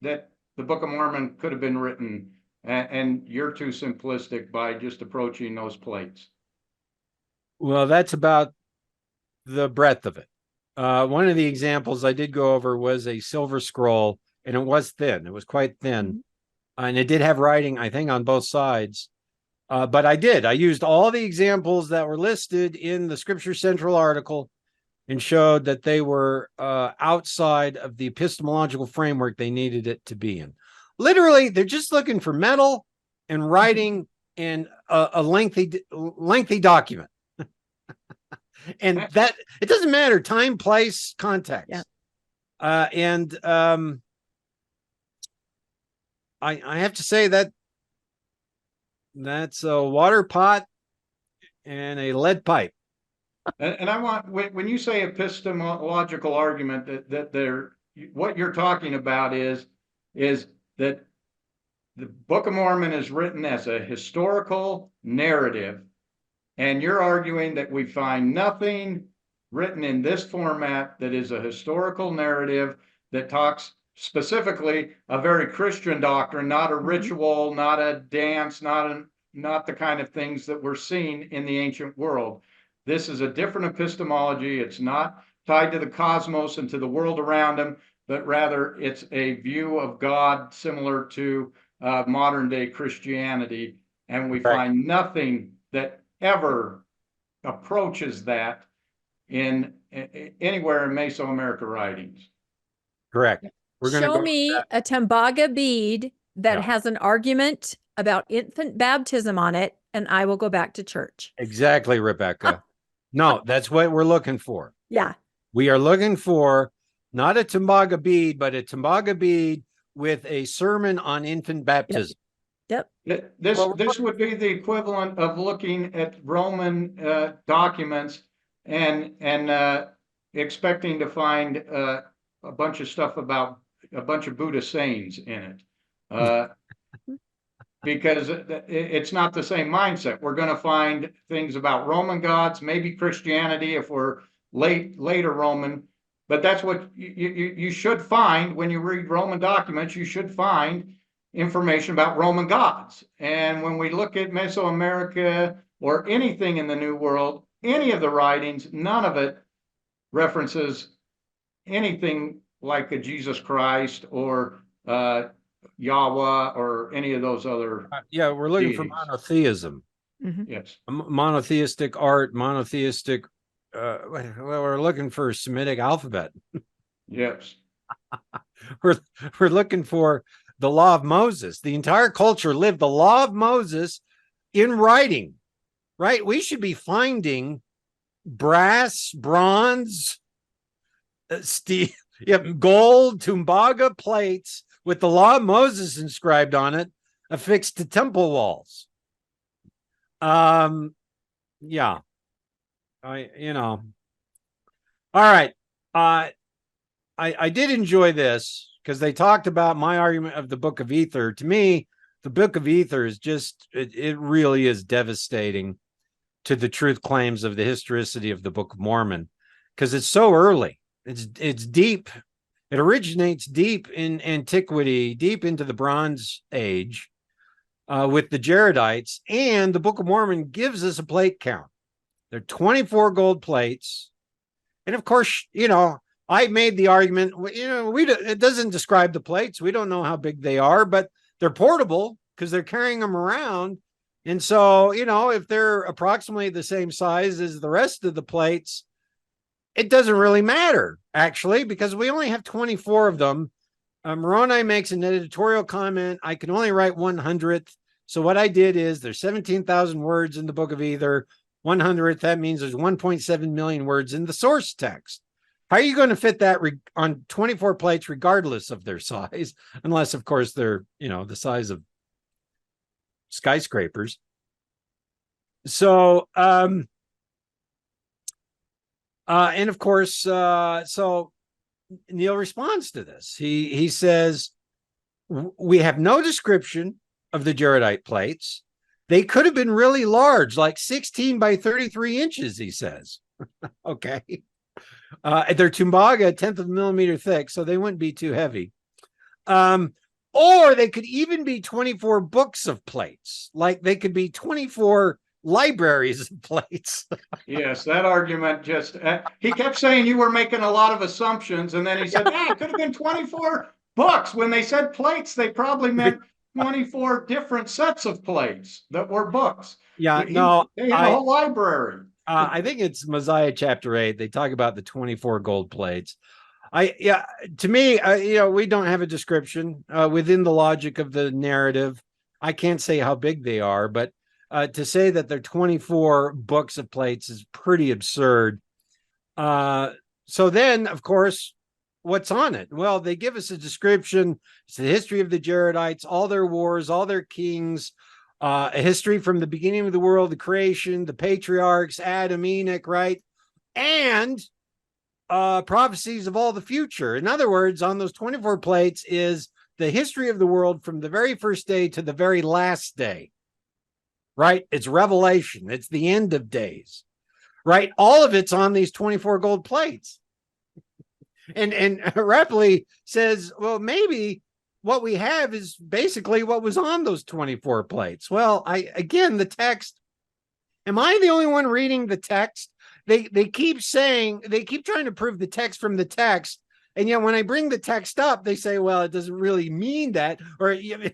that the Book of Mormon could have been written, and you're too simplistic by just approaching those plates. Well, that's about the breadth of it. One of the examples I did go over was a silver scroll, and it was thin. It was quite thin. And it did have writing, I think, on both sides. But I used all the examples that were listed in the Scripture Central article and showed that they were outside of the epistemological framework they needed it to be in. Literally, they're just looking for metal and writing in a lengthy document. And that it doesn't matter, time, place, context. Yeah. I have to say that's a water pot and a lead pipe. And I want, when you say epistemological argument, that they're, what you're talking about is that the Book of Mormon is written as a historical narrative, and you're arguing that we find nothing written in this format that is a historical narrative that talks specifically a very Christian doctrine, not a ritual, not a dance, not the kind of things that we're seeing in the ancient world. This is a different epistemology. It's not tied to the cosmos and to the world around them, but rather it's a view of God similar to modern day Christianity. And we find nothing that ever approaches that in anywhere in Mesoamerica writings. Correct. Show me a Tembaga bead that Yeah. has an argument about infant baptism on it, and I will go back to church. Exactly, Rebecca. No, that's what we're looking for. Yeah. We are looking for not a Tumbaga bead, but a Tumbaga bead with a sermon on infant baptism. Yep. This would be the equivalent of looking at Roman documents and expecting to find a bunch of stuff about a bunch of Buddha sayings in it. Because it's not the same mindset. We're going to find things about Roman gods, maybe Christianity if we're later Roman, but that's what you should find when you read Roman documents. You should find information about Roman gods. And when we look at Mesoamerica or anything in the New World, any of the writings, none of it references anything like a Jesus Christ or Yahweh or any of those other. Yeah, we're looking for deities. monotheism. Mhm. Yes. Monotheistic art, monotheistic. We're looking for a Semitic alphabet. Yes. We're looking for the law of Moses. The entire culture lived the law of Moses in writing, right? We should be finding brass, bronze, steel, gold, Tumbaga plates with the law of Moses inscribed on it, affixed to temple walls. Yeah. All right. I did enjoy this because they talked about my argument of the Book of Ether. To me, the Book of Ether is just, it really is devastating to the truth claims of the historicity of the Book of Mormon because it's so early. It's deep. It originates deep in antiquity, deep into the Bronze Age with the Jaredites, and the Book of Mormon gives us a plate count. There are 24 gold plates. And of course, I made the argument, it doesn't describe the plates. We don't know how big they are, but they're portable because they're carrying them around. And so, if they're approximately the same size as the rest of the plates, it doesn't really matter, actually, because we only have 24 of them. Moroni makes an editorial comment. I can only write 100th. So what I did is there's 17,000 words in the Book of Ether. 100th, that means there's 1.7 million words in the source text. How are you going to fit that on 24 plates, regardless of their size? Unless, of course, they're, the size of skyscrapers. So, and of course, so Neil responds to this. He says, we have no description of the Jaredite plates. They could have been really large, like 16 by 33 inches, he says. Okay. They're Tumbaga, a 1/10 of a millimeter thick, so they wouldn't be too heavy. Or they could even be 24 books of plates. Like they could be 24 libraries of plates. Yes, that argument just, he kept saying you were making a lot of assumptions. And then he said, it could have been 24 books. When they said plates, they probably meant 24 different sets of plates that were books. Yeah, They had a whole library. I think it's Mosiah chapter 8. They talk about the 24 gold plates. To me, we don't have a description within the logic of the narrative. I can't say how big they are, but to say that they're 24 books of plates is pretty absurd. So then, of course, what's on it? Well, they give us a description. It's the history of the Jaredites, all their wars, all their kings, a history from the beginning of the world, the creation, the patriarchs, Adam, Enoch, right? And prophecies of all the future. In other words, on those 24 plates is the history of the world from the very first day to the very last day, right? It's Revelation. It's the end of days, right? All of it's on these 24 gold plates. And Rapley says, well, maybe what we have is basically what was on those 24 plates. Well, again, the text, am I the only one reading the text? They keep trying to prove the text from the text. And yet when I bring the text up, they say, well, it doesn't really mean that. Or you're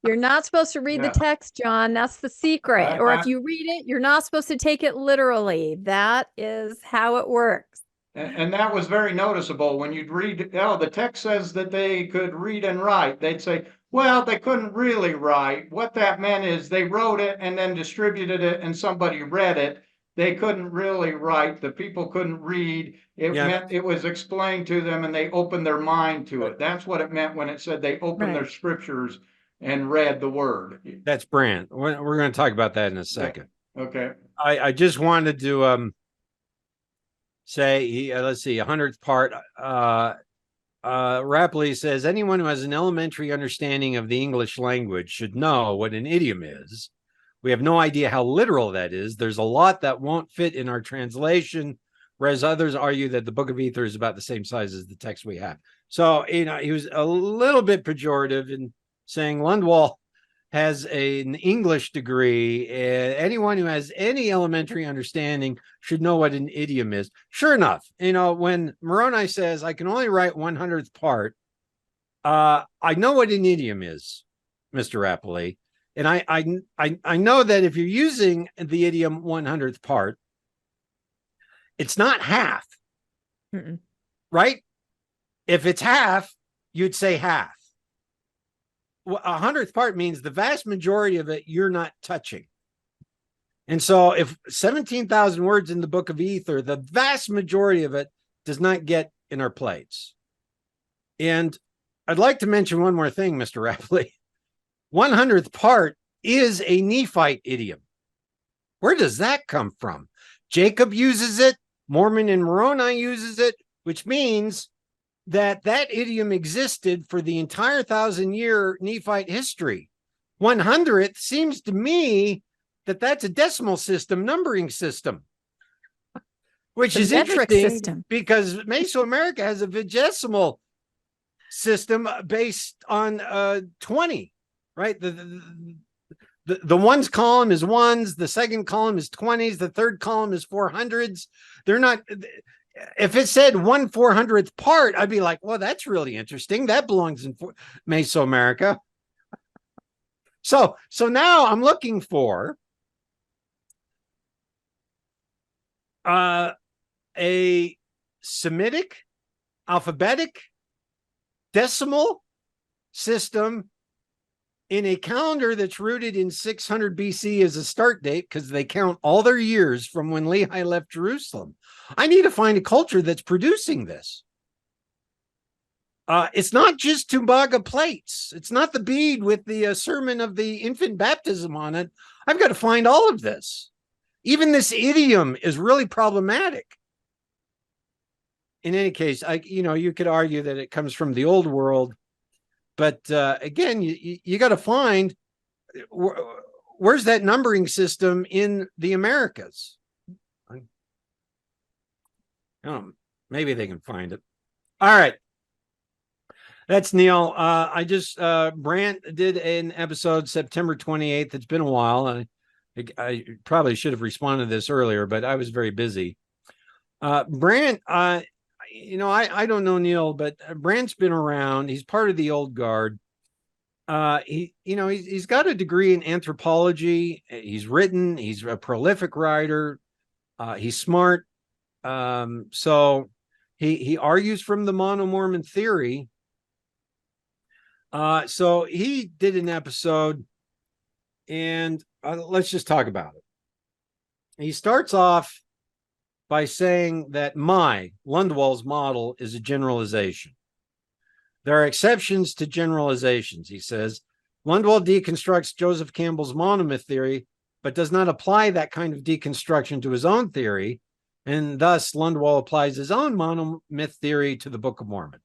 not supposed to read the text, John. That's the secret. Or if you read it, you're not supposed to take it literally. That is how it works. And that was very noticeable when you'd read, the text says that they could read and write. They'd say, Well, they couldn't really write. What that meant is they wrote it and then distributed it and somebody read it. They couldn't really write. The people couldn't read. It Yeah. meant it was explained to them and they opened their mind to it. That's what it meant when it said they opened their Right. scriptures and read the word. That's Brant. We're going to talk about that in a second. Okay. I just wanted to say, let's see, 100th part. Rapley says, anyone who has an elementary understanding of the English language should know what an idiom is. We have no idea how literal that is. There's a lot that won't fit in our translation, whereas others argue that the Book of Ether is about the same size as the text we have. So, he was a little bit pejorative in saying Lundwall has an English degree. Anyone who has any elementary understanding should know what an idiom is. Sure enough, when Moroni says, I can only write 100th part, I know what an idiom is, Mr. Rapley. And I know that if you're using the idiom 100th part, it's not half, right? If it's half, you'd say half. 100th part means the vast majority of it you're not touching. And so if 17,000 words in the Book of Ether, the vast majority of it does not get in our plates. And I'd like to mention one more thing, Mr. Rapley. 100th part is a Nephite idiom. Where does that come from? Jacob uses it, Mormon and Moroni uses it, which means that idiom existed for the entire 1,000-year Nephite history. 100th seems to me that that's a decimal system, numbering system, which is interesting because Mesoamerica has a vigesimal system based on 20, right? The ones column is ones, the second column is 20s, the third column is 400s. They're not. If it said 1/400th part, I'd be like, well, that's really interesting. That belongs in Mesoamerica. So now I'm looking for a Semitic, alphabetic, decimal system in a calendar that's rooted in 600 BC as a start date because they count all their years from when Lehi left Jerusalem. I need to find a culture that's producing this. It's not just Tumbaga plates. It's not the bead with the sermon of the infant baptism on it. I've got to find all of this. Even this idiom is really problematic. In any case, you could argue that it comes from the old world. But again, you got to find where's that numbering system in the Americas. Maybe they can find it. All right. That's Neil. Brant did an episode September 28th. It's been a while. I probably should have responded to this earlier, but I was very busy. Brant, I don't know Neil, but Brant's been around. He's part of the old guard. He's got a degree in anthropology. He's written. He's a prolific writer. He's smart. So he argues from the mono-Mormon theory. So he did an episode, and let's just talk about it. He starts off by saying that Lundwall's model is a generalization. There are exceptions to generalizations, he says. Lundwall deconstructs Joseph Campbell's monomyth theory, but does not apply that kind of deconstruction to his own theory, and thus Lundwall applies his own monomyth theory to the Book of Mormon.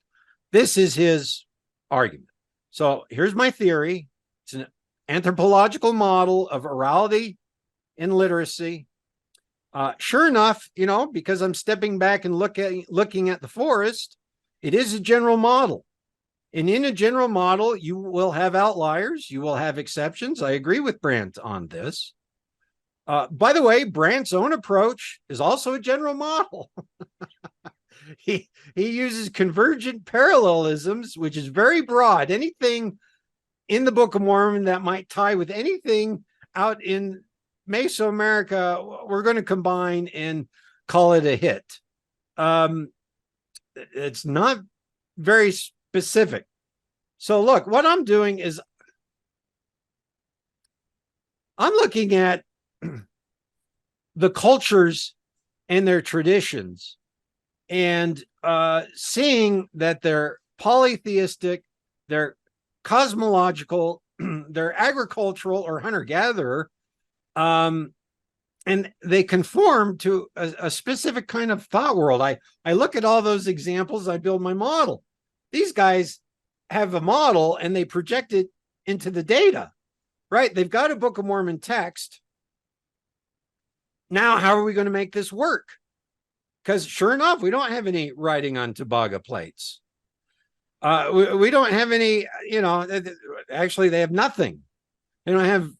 This is his argument. So here's my theory. It's an anthropological model of orality and literacy. Sure enough, because I'm stepping back and looking at the forest, it is a general model. And in a general model, you will have outliers. You will have exceptions. I agree with Brant on this. By the way, Brant's own approach is also a general model. He uses convergent parallelisms, which is very broad. Anything in the Book of Mormon that might tie with anything out in Mesoamerica, we're going to combine and call it a hit. It's not very specific. So look, what I'm doing is I'm looking at the cultures and their traditions and seeing that they're polytheistic, they're cosmological, they're agricultural or hunter-gatherer, and they conform to a specific kind of thought world. I look at all those examples, I build my model. These guys have a model and they project it into the data, right? They've got a Book of Mormon text. Now, how are we going to make this work? Because sure enough, we don't have any writing on Tobaga plates. We don't have any, actually they have nothing. They don't have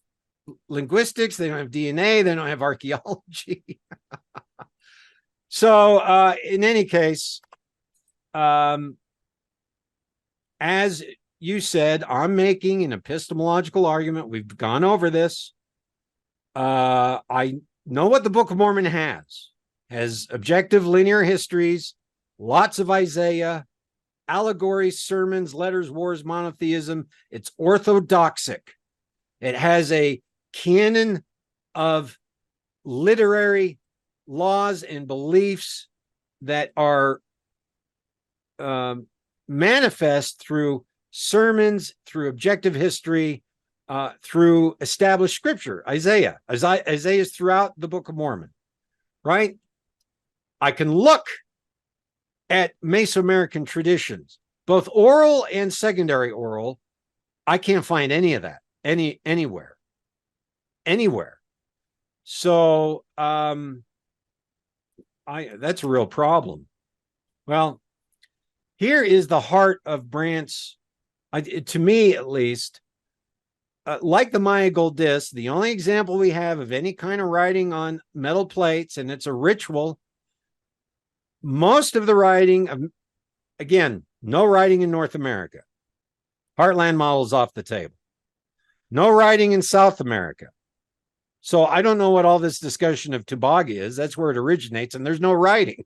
linguistics, they don't have DNA, they don't have archaeology. So in any case, as you said, I'm making an epistemological argument. We've gone over this. I know what the Book of Mormon has objective linear histories, lots of Isaiah, allegories, sermons, letters, wars, monotheism. It's orthodoxic. It has a canon of literary laws and beliefs that are manifest through sermons, through objective history, through established scripture. Isaiah is throughout the Book of Mormon, right? I can look at Mesoamerican traditions, both oral and secondary oral. I can't find any of that anywhere. So that's a real problem. Well, here is the heart of Brandt's, to me at least, like the Maya gold disc, the only example we have of any kind of writing on metal plates, and it's a ritual. Most of the writing, again, no writing in North America. Heartland models off the table. No writing in South America. So I don't know what all this discussion of Tobaga is. That's where it originates, and there's no writing.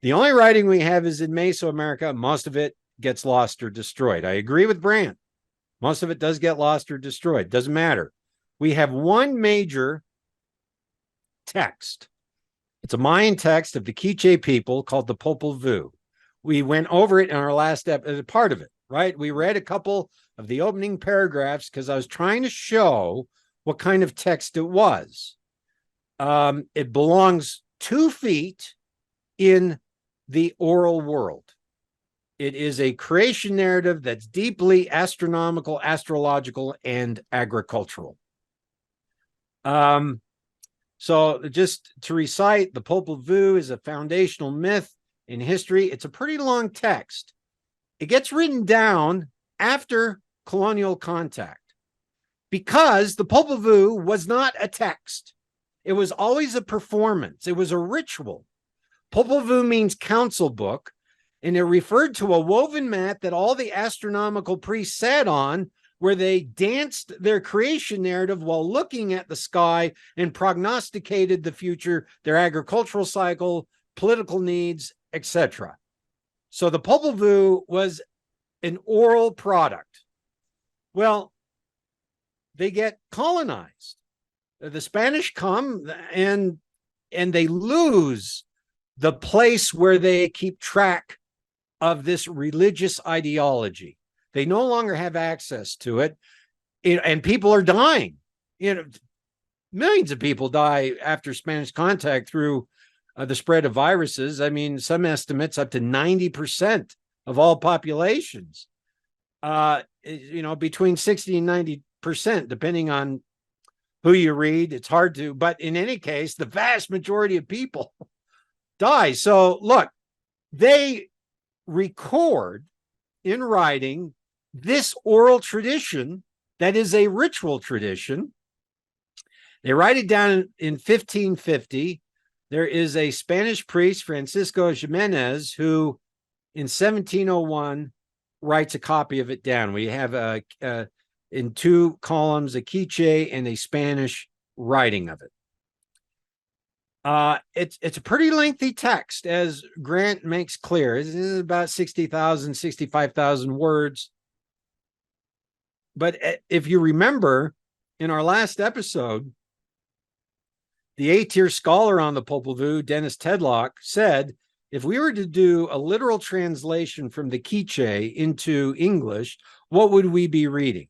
The only writing we have is in Mesoamerica. Most of it gets lost or destroyed. I agree with Brandt. Most of it does get lost or destroyed. Doesn't matter. We have one major text. It's a Mayan text of the Quiche people called the Popol Vuh. We went over it in our last part of it, right? We read a couple of the opening paragraphs because I was trying to show what kind of text it was. It belongs 2 feet in the oral world. It is a creation narrative that's deeply astronomical, astrological, and agricultural. So just to recite, the Popol Vuh is a foundational myth in history. It's a pretty long text. It gets written down after colonial contact because the Popol Vuh was not a text. It was always a performance. It was a ritual. Popol Vuh means council book, and it referred to a woven mat that all the astronomical priests sat on, where they danced their creation narrative while looking at the sky and prognosticated the future, their agricultural cycle, political needs, etc. So the Popol Vuh was an oral product. Well, they get colonized. The Spanish come and they lose the place where they keep track of this religious ideology. They no longer have access to it, and people are dying. Millions of people die after Spanish contact through the spread of viruses. I mean, some estimates up to 90% of all populations. Between 60 and 90%, depending on who you read. It's hard to, but in any case, the vast majority of people die. So look, they record in writing this oral tradition that is a ritual tradition. They write it down in 1550. There is a Spanish priest, Francisco Jimenez, who in 1701 writes a copy of it down. We have in 2 columns, a Quiche and a Spanish writing of it. It's a pretty lengthy text, as Grant makes clear. It is about 60,000, 65,000 words. But if you remember, in our last episode, the A-tier scholar on the Popol Vuh, Dennis Tedlock, said, if we were to do a literal translation from the Quiche into English, what would we be reading?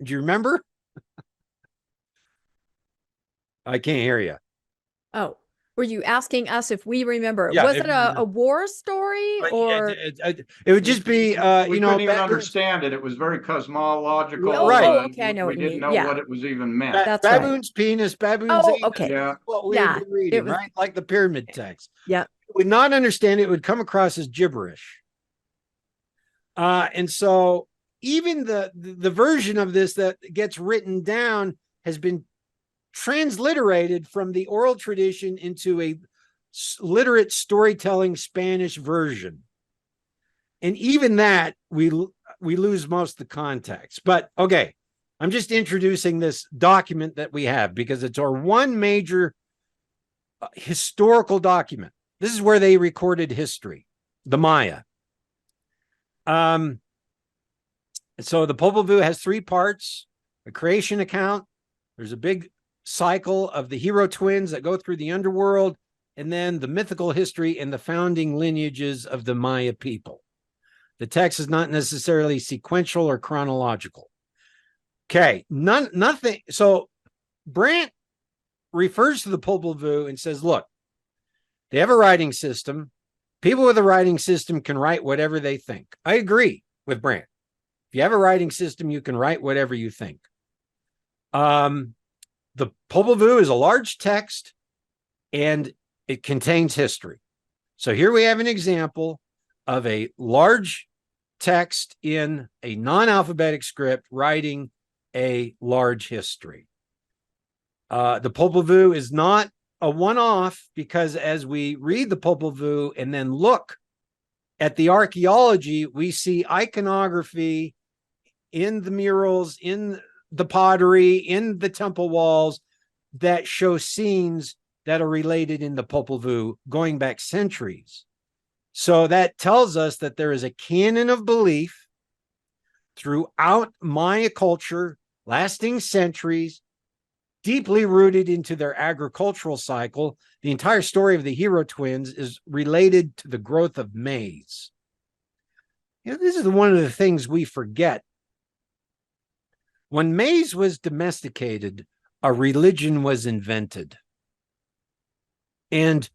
Do you remember? I can't hear you. Oh, were you asking us if we remember? Yeah, Was if it you remember. a war story or? It would just be, We couldn't even baboons. understand it. It was very cosmological. Right. Oh, okay, I know We what you didn't mean. know Yeah. what it was even meant. That's right. Baboon's penis, baboon's Oh, anus. okay. Yeah. What we Yeah, would be reading, was- right? Like the pyramid text. Yeah. Would not understand it, would come across as gibberish. And so even the version of this that gets written down has been transliterated from the oral tradition into a literate storytelling Spanish version. And even that, we lose most of the context. But okay, I'm just introducing this document that we have because it's our one major historical document. This is where they recorded history, the Maya. So the Popol Vuh has 3 parts: a creation account. There's a big cycle of the hero twins that go through the underworld, and then the mythical history and the founding lineages of the Maya people. The text is not necessarily sequential or chronological. Okay, nothing. So Brandt refers to the Popol Vuh and says, look, they have a writing system. People with a writing system can write whatever they think. I agree with Brandt. If you have a writing system, you can write whatever you think. The Popol Vuh is a large text and it contains history. So here we have an example of a large text in a non-alphabetic script writing a large history. The Popol Vuh is not a one-off because as we read the Popol Vuh and then look at the archaeology, we see iconography in the murals, in the pottery, in the temple walls that show scenes that are related in the Popol Vuh going back centuries. So that tells us that there is a canon of belief throughout Maya culture, lasting centuries, deeply rooted into their agricultural cycle. The entire story of the hero twins is related to the growth of maize. You know, this is one of the things we forget. When maize was domesticated, a religion was invented. And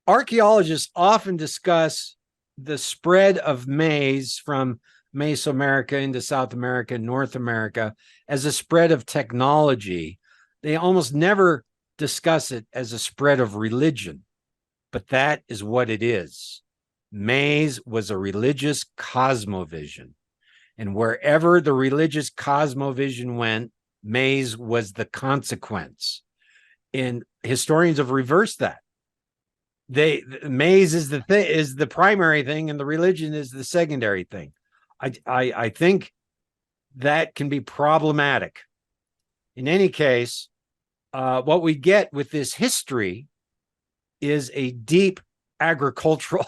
archaeologists often discuss the spread of maize from Mesoamerica into South America and North America as a spread of technology. They almost never discuss it as a spread of religion, but that is what it is. Maize was a religious cosmovision, and wherever the religious cosmovision went, maize was the consequence. And historians have reversed that. Maize is the primary thing, and the religion is the secondary thing. I think that can be problematic. In any case, what we get with this history is a deep agricultural,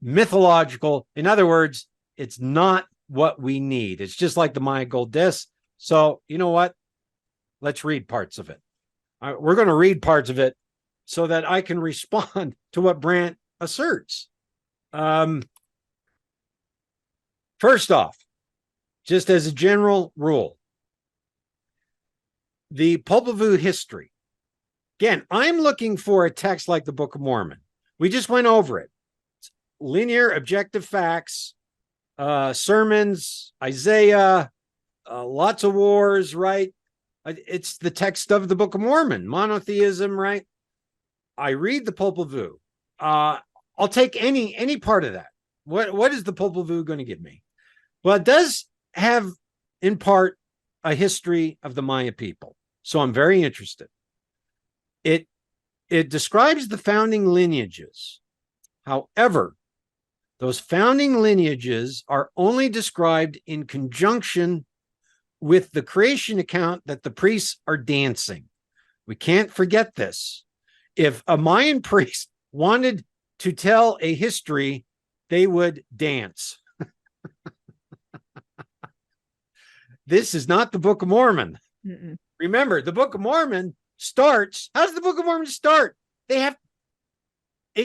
mythological. In other words, it's not what we need. It's just like the Maya gold disc. So you know what? Let's read parts of it. We're going to read parts of it so that I can respond to what Brandt asserts. First off, just as a general rule, the Popol Vuh history. Again, I'm looking for a text like the Book of Mormon. We just went over it. It's linear, objective facts, sermons, Isaiah, lots of wars, right? It's the text of the Book of Mormon, monotheism, right? I read the Popol Vuh. I'll take any part of that. What is the Popol Vuh going to give me? Well, it does have, in part, a history of the Maya people. So I'm very interested. It describes the founding lineages. However, those founding lineages are only described in conjunction with the creation account that the priests are dancing. We can't forget this. If a Mayan priest wanted to tell a history, they would dance. This is not the Book of Mormon. Mm-mm. Remember, the Book of Mormon starts. How does the Book of Mormon start? It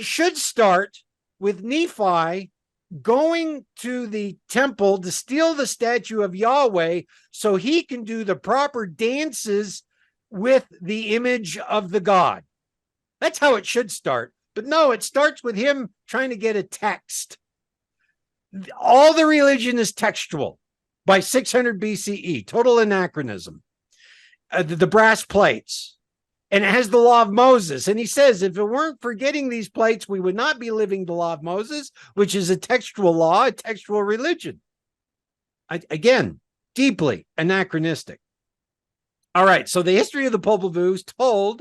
should start with Nephi going to the temple to steal the statue of Yahweh so he can do the proper dances with the image of the god. That's how it should start. But no, it starts with him trying to get a text. All the religion is textual by 600 BCE, total anachronism. The brass plates, and it has the law of Moses. And he says, if it weren't for getting these plates, we would not be living the law of Moses, which is a textual law, a textual religion. Again, deeply anachronistic. All right, so the history of the Popol Vuh is told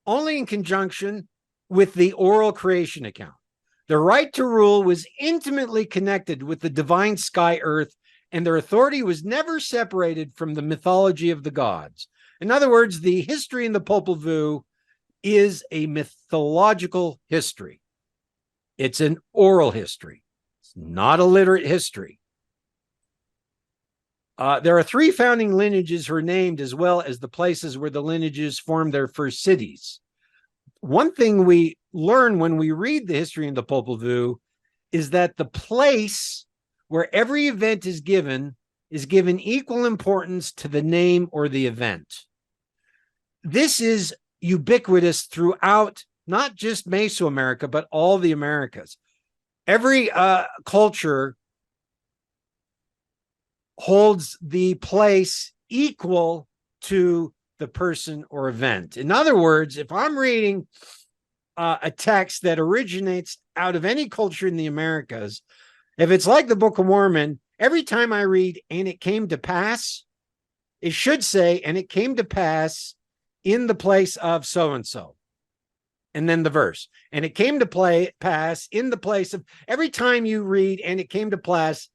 only in conjunction with the oral creation account. The right to rule was intimately connected with the divine sky earth, and their authority was never separated from the mythology of the gods. In other words, the history in the Popol Vuh is a mythological history. It's an oral history. It's not a literate history. There are 3 founding lineages who are named, as well as the places where the lineages formed their first cities. One thing we learn when we read the history in the Popol Vuh is that the place where every event is given equal importance to the name or the event. This is ubiquitous throughout not just Mesoamerica, but all the Americas. Every culture holds the place equal to the person or event. In other words, if I'm reading a text that originates out of any culture in the Americas, if it's like the Book of Mormon, every time I read, and it came to pass, it should say, and it came to pass in the place of so-and-so. And then the verse. And it came to pass in the place of, every time you read, and it came to pass,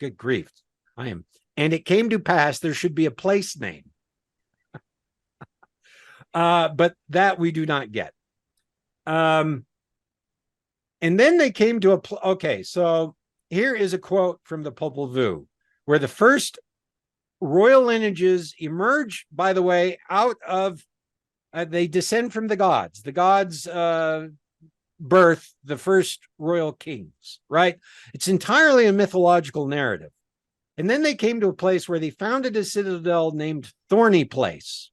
good grief, and it came to pass, there should be a place name. But that we do not get. And then they came to okay, so here is a quote from the Popol Vuh, where the first royal lineages emerge, by the way, out of, they descend from the gods birth the first royal kings, right? It's entirely a mythological narrative. And then they came to a place where they founded a citadel named Thorny Place.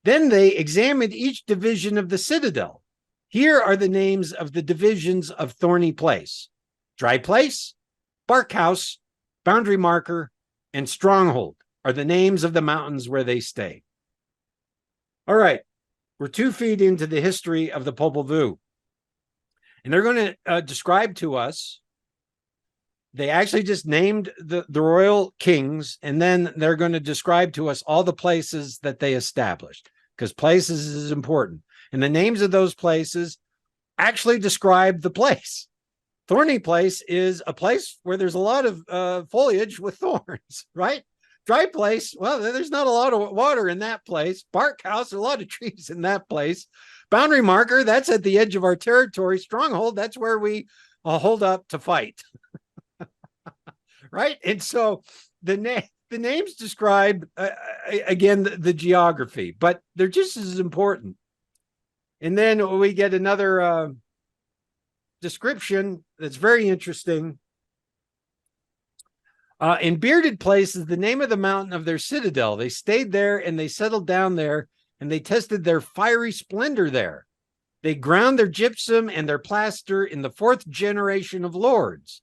Then they examined each division of the citadel. Here are the names of the divisions of Thorny Place: Dry Place, Bark House, Boundary Marker, and Stronghold are the names of the mountains where they stay. All right, we're 2 feet into the history of the Popol Vuh. And they're going to describe to us, they actually just named the royal kings, and then they're going to describe to us all the places that they established, because places is important. And the names of those places actually describe the place. Thorny Place is a place where there's a lot of foliage with thorns, right? Dry Place, well, there's not a lot of water in that place. Bark House, a lot of trees in that place. Boundary Marker, that's at the edge of our territory. Stronghold, that's where we hold up to fight. Right? And so the names describe, again, the geography, but they're just as important. And then we get another description that's very interesting. In Bearded Place is the name of the mountain of their citadel. They stayed there and they settled down there, and they tested their fiery splendor there. They ground their gypsum and their plaster in the 4th generation of lords.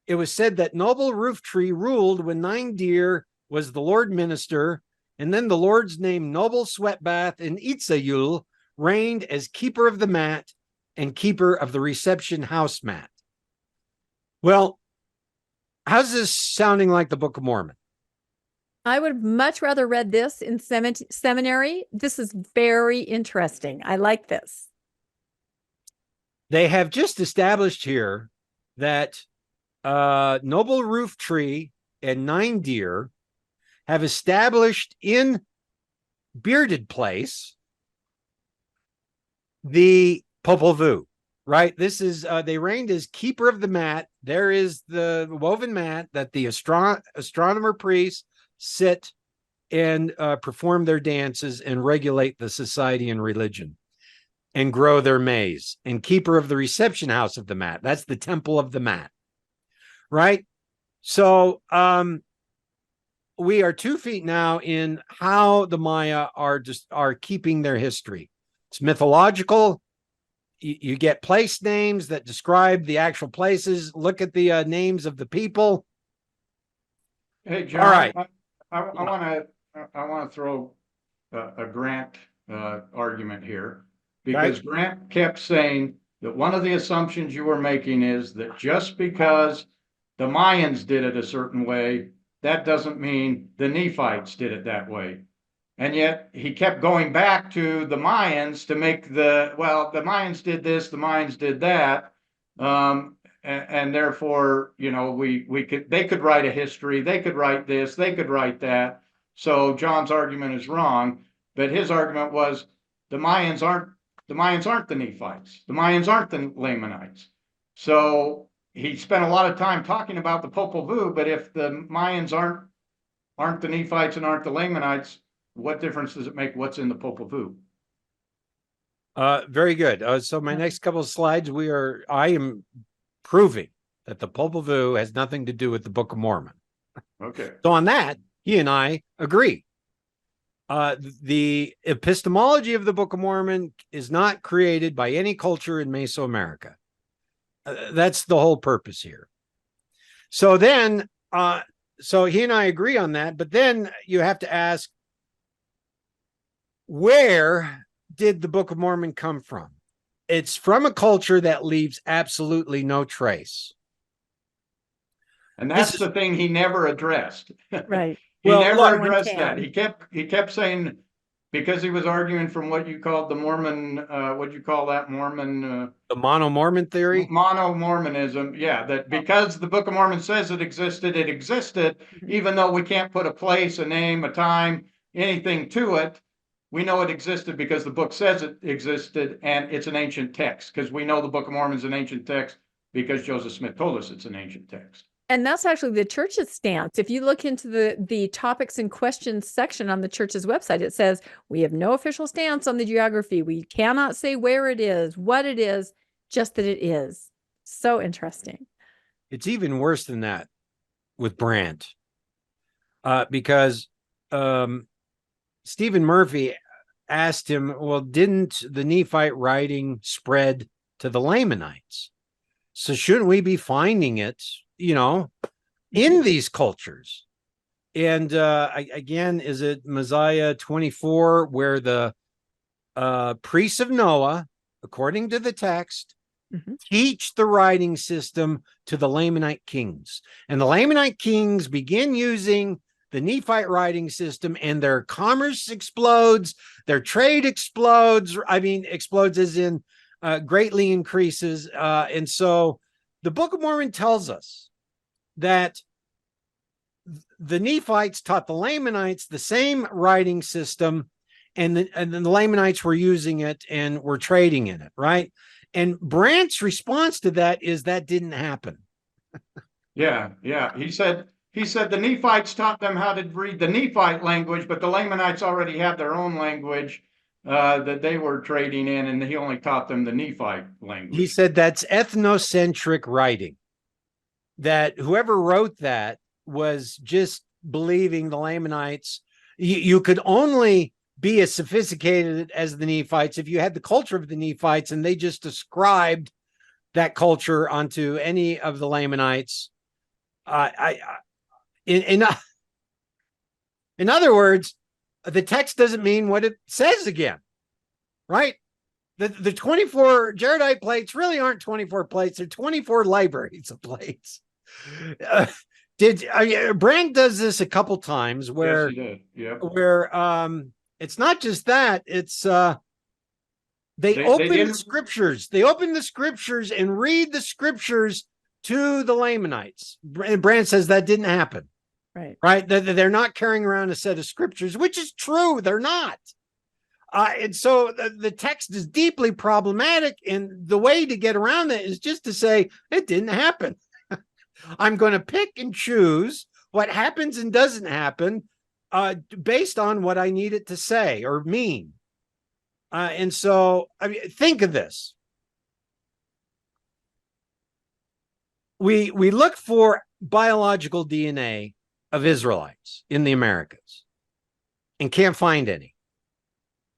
It was said that Noble Roof Tree ruled when 9 Deer was the Lord Minister, and then the lords named Noble Sweatbath and Itzayul reigned as keeper of the mat and keeper of the reception house mat. Well, how's this sounding like the Book of Mormon? I would much rather read this in seminary. This is very interesting. I like this. They have just established here that Noble Roof Tree and 9 Deer have established in bearded place, the Popol Vuh, right? This is, they reigned as keeper of the mat. There is the woven mat that the astronomer priests sit and perform their dances and regulate the society and religion and grow their maize, and keeper of the reception house of the mat. That's the temple of the mat, right? So we are 2 feet now in how the Maya are keeping their history. It's mythological. You get place names that describe the actual places. Look at the names of the people. Hey, John. All right. I want to throw a Grant argument here, because Grant kept saying that one of the assumptions you were making is that just because the Mayans did it a certain way, that doesn't mean the Nephites did it that way. And yet he kept going back to the Mayans to make the Mayans did this, the Mayans did that. And therefore, you know, they could write a history, they could write this, they could write that. So John's argument is wrong, but his argument was the Mayans aren't the Nephites. The Mayans aren't the Lamanites. So he spent a lot of time talking about the Popol Vuh, but if the Mayans aren't the Nephites and aren't the Lamanites, what difference does it make what's in the Popol Vuh? Very good. So my next couple of slides, I am proving that the Popol Vuh has nothing to do with the Book of Mormon. Okay. So on that, he and I agree. The epistemology of the Book of Mormon is not created by any culture in Mesoamerica. That's the whole purpose here. So then, so he and I agree on that, but then you have to ask, where did the Book of Mormon come from? It's from a culture that leaves absolutely no trace. And that's the thing he never addressed. Right. He never addressed that. He kept saying, because he was arguing from what you called the Mormon, what'd you call that, Mormon? The Mono-Mormon theory? Mono-Mormonism, yeah, that because the Book of Mormon says it existed, even though we can't put a place, a name, a time, anything to it. We know it existed because the book says it existed, and it's an ancient text, because we know the Book of Mormon is an ancient text because Joseph Smith told us it's an ancient text. And that's actually the church's stance. If you look into the topics and questions section on the church's website, it says, we have no official stance on the geography. We cannot say where it is, what it is, just that it is. So interesting. It's even worse than that with Brandt, because Stephen Murphy asked him, well, didn't the Nephite writing spread to the Lamanites? So shouldn't we be finding it, you know, in these cultures? And again, is it Mosiah 24, where the priests of Noah, according to the text, teach the writing system to the Lamanite kings? And the Lamanite kings begin using the Nephite writing system, and their commerce explodes, their trade explodes. I mean, explodes as in greatly increases. And so the Book of Mormon tells us that the Nephites taught the Lamanites the same writing system, and the Lamanites were using it and were trading in it, right? And Brandt's response to that is that didn't happen. Yeah. He said the Nephites taught them how to read the Nephite language, but the Lamanites already had their own language that they were trading in, and he only taught them the Nephite language. He said that's ethnocentric writing, that whoever wrote that was just believing the Lamanites. You could only be as sophisticated as the Nephites if you had the culture of the Nephites, and they just ascribed that culture onto any of the Lamanites. In other words, the text doesn't mean what it says again, right? The 24 Jaredite plates really aren't 24 plates. They're 24 libraries of plates. Brandt does this a couple times where, yes, he did. Yep. Where it's not just that, it's they open the scriptures. They open the scriptures and read the scriptures to the Lamanites. And Brandt says that didn't happen. Right? They're not carrying around a set of scriptures, which is true. They're not. And so the text is deeply problematic. And the way to get around that is just to say, it didn't happen. I'm going to pick and choose what happens and doesn't happen based on what I need it to say or mean. And so, I mean, think of this. We look for biological DNA of Israelites in the Americas and can't find any.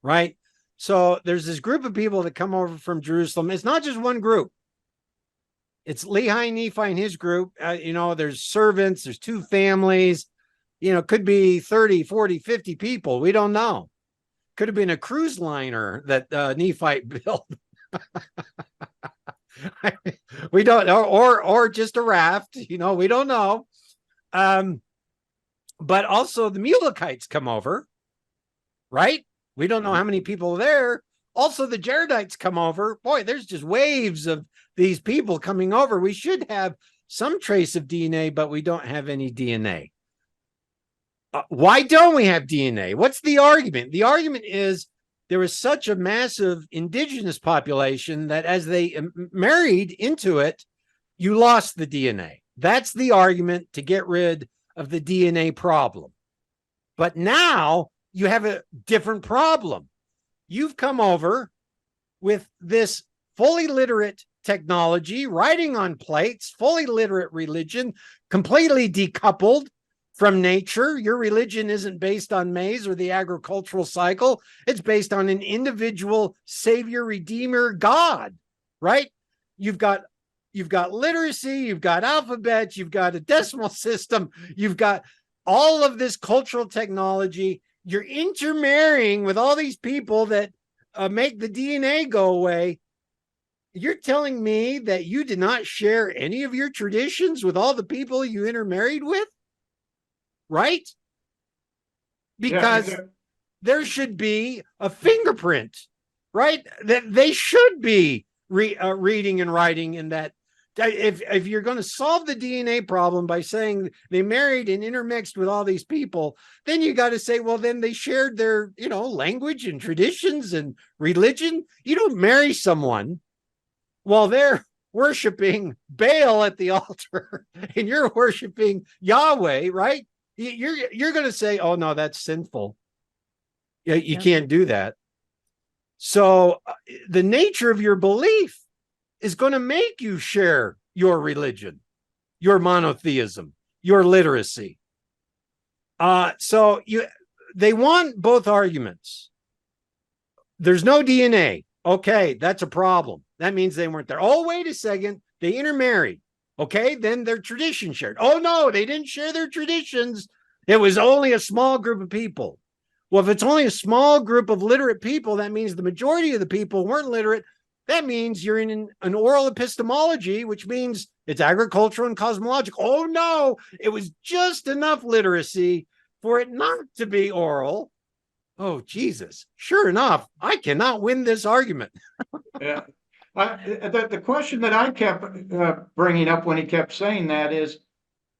Right? So there's this group of people that come over from Jerusalem. It's not just one group. It's Lehi, Nephi, and his group. There's servants, there's two families, could be 30, 40, 50 people. We don't know. Could have been a cruise liner that Nephi built. We don't know, or just a raft, we don't know. But also the Mulekites come over, right? We don't know how many people are there. Also, the Jaredites come over. Boy, there's just waves of these people coming over. We should have some trace of DNA, but we don't have any DNA. Why don't we have DNA? What's the argument? The argument is there was such a massive indigenous population that as they married into it, you lost the DNA. That's the argument to get rid of the DNA problem. But now you have a different problem. You've come over with this fully literate technology, writing on plates, fully literate religion, completely decoupled from nature. Your religion isn't based on maize or the agricultural cycle. It's based on an individual savior, redeemer, God, right? You've got literacy, you've got alphabets, you've got a decimal system, you've got all of this cultural technology. You're intermarrying with all these people that make the DNA go away. You're telling me that you did not share any of your traditions with all the people you intermarried with? Right? Because there should be a fingerprint, right? That they should be reading and writing in that. If you're going to solve the DNA problem by saying they married and intermixed with all these people, then you got to say, well, then they shared their, language and traditions and religion. You don't marry someone while they're worshiping Baal at the altar and you're worshiping Yahweh, right? You're going to say, oh, no, that's sinful. You can't do that. So the nature of your belief is going to make you share your religion, your monotheism, your literacy. So they want both arguments. There's no DNA. Okay, that's a problem. That means they weren't there. Oh, wait a second. They intermarried. Okay, then their tradition shared. Oh, no, they didn't share their traditions. It was only a small group of people. Well, if it's only a small group of literate people, that means the majority of the people weren't literate. That means you're in an oral epistemology, which means it's agricultural and cosmological. Oh, no, it was just enough literacy for it not to be oral. Oh, Jesus. Sure enough, I cannot win this argument. Yeah. The question that I kept bringing up when he kept saying that is,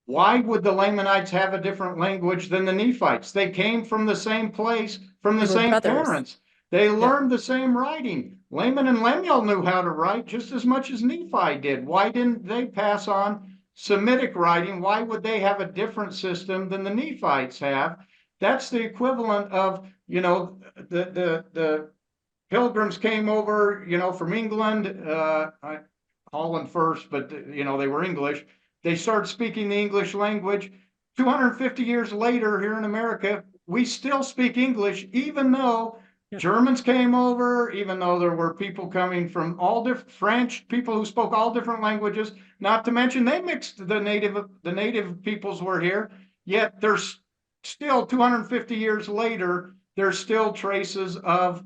why would the Lamanites have a different language than the Nephites? They came from the same place, from the same parents. They learned the same writing. Laman and Lemuel knew how to write just as much as Nephi did. Why didn't they pass on Semitic writing? Why would they have a different system than the Nephites have? That's the equivalent of, the Pilgrims came over, from England, Holland first, but, they were English. They started speaking the English language. 250 years later here in America, we still speak English, even though Germans came over, even though there were people coming from all different French, people who spoke all different languages, not to mention they mixed the native peoples were here, yet there's still 250 years later, there's still traces of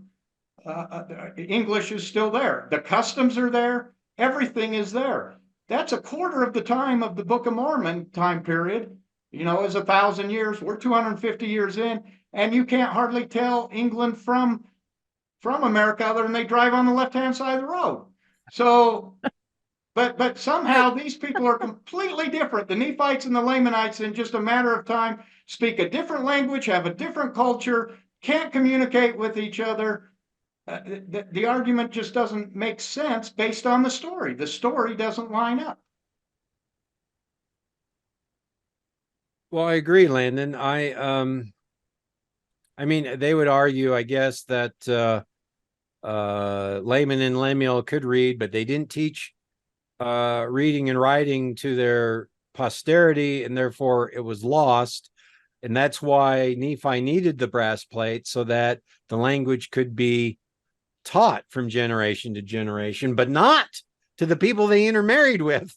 English is still there. The customs are there. Everything is there. That's a quarter of the time of the Book of Mormon time period, is 1,000 years. We're 250 years in. And you can't hardly tell England from America other than they drive on the left-hand side of the road. So But somehow these people are completely different. The Nephites and the Lamanites, in just a matter of time, speak a different language, have a different culture, can't communicate with each other. The argument just doesn't make sense based on the story. The story doesn't line up. Well, I agree, Landon. I mean, they would argue, I guess, that Laman and Lemuel could read, but they didn't teach reading and writing to their posterity, and therefore it was lost. And that's why Nephi needed the brass plate, so that the language could be taught from generation to generation, but not to the people they intermarried with.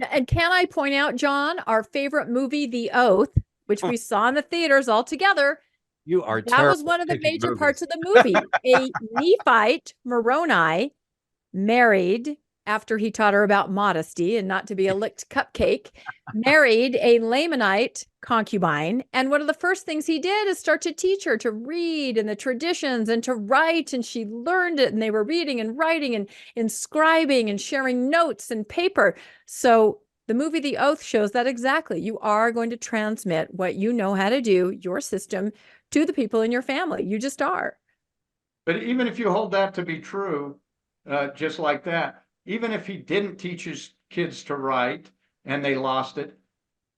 And can I point out, John, our favorite movie, The Oath, which we saw in the theaters all together. You are That was one of the major parts of the movie. A Nephite, Moroni, married, after he taught her about modesty and not to be a licked cupcake, married a Lamanite concubine. And one of the first things he did is start to teach her to read and the traditions and to write. And she learned it. And they were reading and writing and inscribing and sharing notes and paper. So the movie The Oath shows that exactly. You are going to transmit what you know how to do, your system, to the people in your family. You just are. But even if you hold that to be true, just like that, even if he didn't teach his kids to write and they lost it,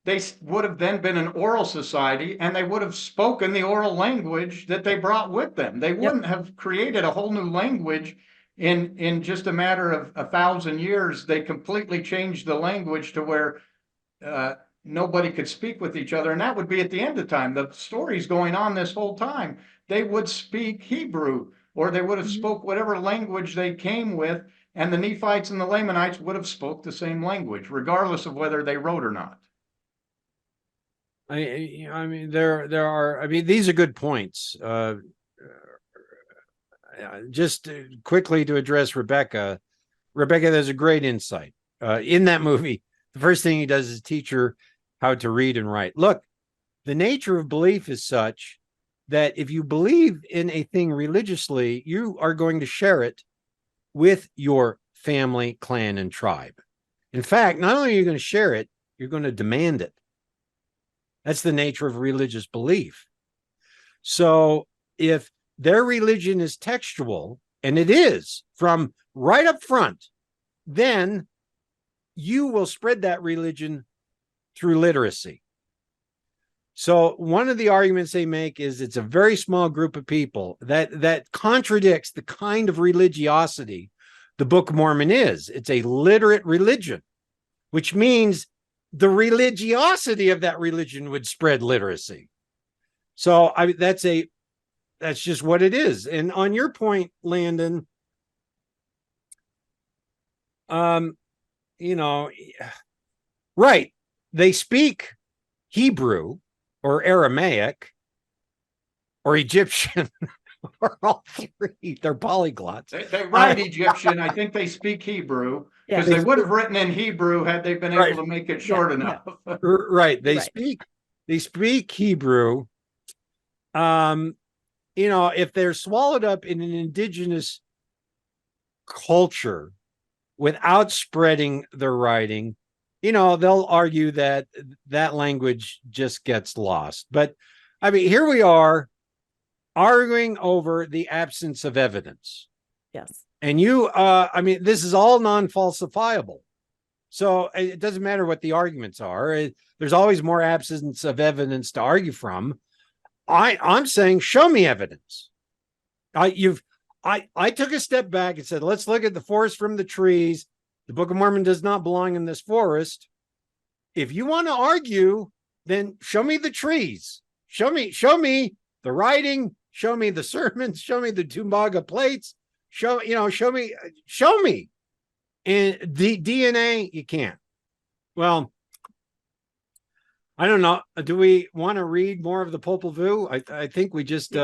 they would have then been an oral society, and they would have spoken the oral language that they brought with them. They wouldn't have created a whole new language in just a matter of 1,000 years. They completely changed the language to where nobody could speak with each other. And that would be at the end of time. The story's going on this whole time. They would speak Hebrew, or they would have spoke whatever language they came with. And the Nephites and the Lamanites would have spoke the same language, regardless of whether they wrote or not. I mean, there are. I mean, these are good points. Just quickly to address Rebecca. Rebecca, there's a great insight in that movie. The first thing he does is teach her how to read and write. Look, the nature of belief is such that if you believe in a thing religiously, you are going to share it with your family, clan, and tribe. In fact, not only are you going to share it, you're going to demand it. That's the nature of religious belief. So if their religion is textual, and it is from right up front, then you will spread that religion through literacy. So one of the arguments they make is it's a very small group of people that contradicts the kind of religiosity the Book of Mormon is. It's a literate religion, which means the religiosity of that religion would spread literacy. So that's just what it is. And on your point, Landon, right, they speak Hebrew or Aramaic or Egyptian or all three. They're polyglots. They write Egyptian. I think they speak Hebrew, because they would have written in Hebrew had they been able to make it short enough. Right. They speak Hebrew. If they're swallowed up in an indigenous culture without spreading their writing, they'll argue that language just gets lost. But I mean, here we are arguing over the absence of evidence. Yes. And this is all non-falsifiable. So it doesn't matter what the arguments are. There's always more absence of evidence to argue from. I'm saying, show me evidence. I took a step back and said, let's look at the forest from the trees. The Book of Mormon does not belong in this forest. If you want to argue, then show me the trees. Show me the writing. Show me the sermons. Show me the Tumbaga plates. Show me. And the DNA, you can't. Well, I don't know. Do we want to read more of the Popol Vuh? I think we just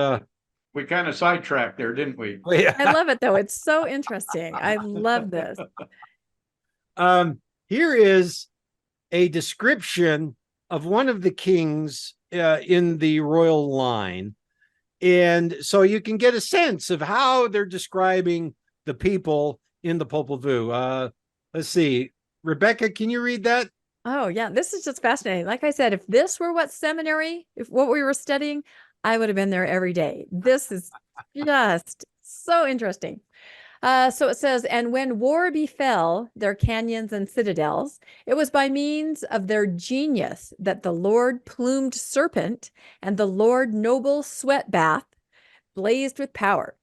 we kind of sidetracked there, didn't we? Yeah. I love it, though. It's so interesting. I love this. Here is a description of one of the kings in the royal line. And so you can get a sense of how they're describing the people in the Popol Vuh. Let's see. Rebecca, can you read that? Oh, yeah. This is just fascinating. Like I said, if this were what seminary, if what we were studying, I would have been there every day. This is just so interesting. So it says, and when war befell their canyons and citadels, it was by means of their genius that the Lord plumed serpent and the Lord noble sweat bath blazed with power.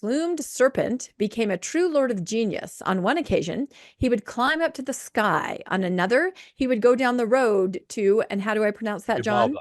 Plumed serpent became a true lord of genius. On one occasion, he would climb up to the sky. On another, he would go down the road to, and how do I pronounce that, John?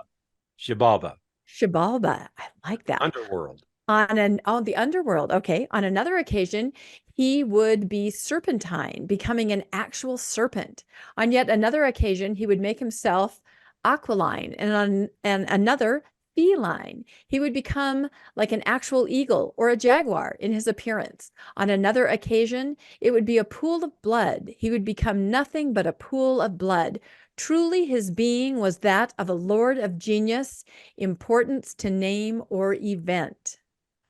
Shibalba. Shibalba. I like that. Underworld. On the underworld. Okay. On another occasion, he would be serpentine, becoming an actual serpent. On yet another occasion, he would make himself aquiline, and on another feline. He would become like an actual eagle or a jaguar in his appearance. On another occasion, it would be a pool of blood. He would become nothing but a pool of blood. Truly, his being was that of a lord of genius, importance to name or event.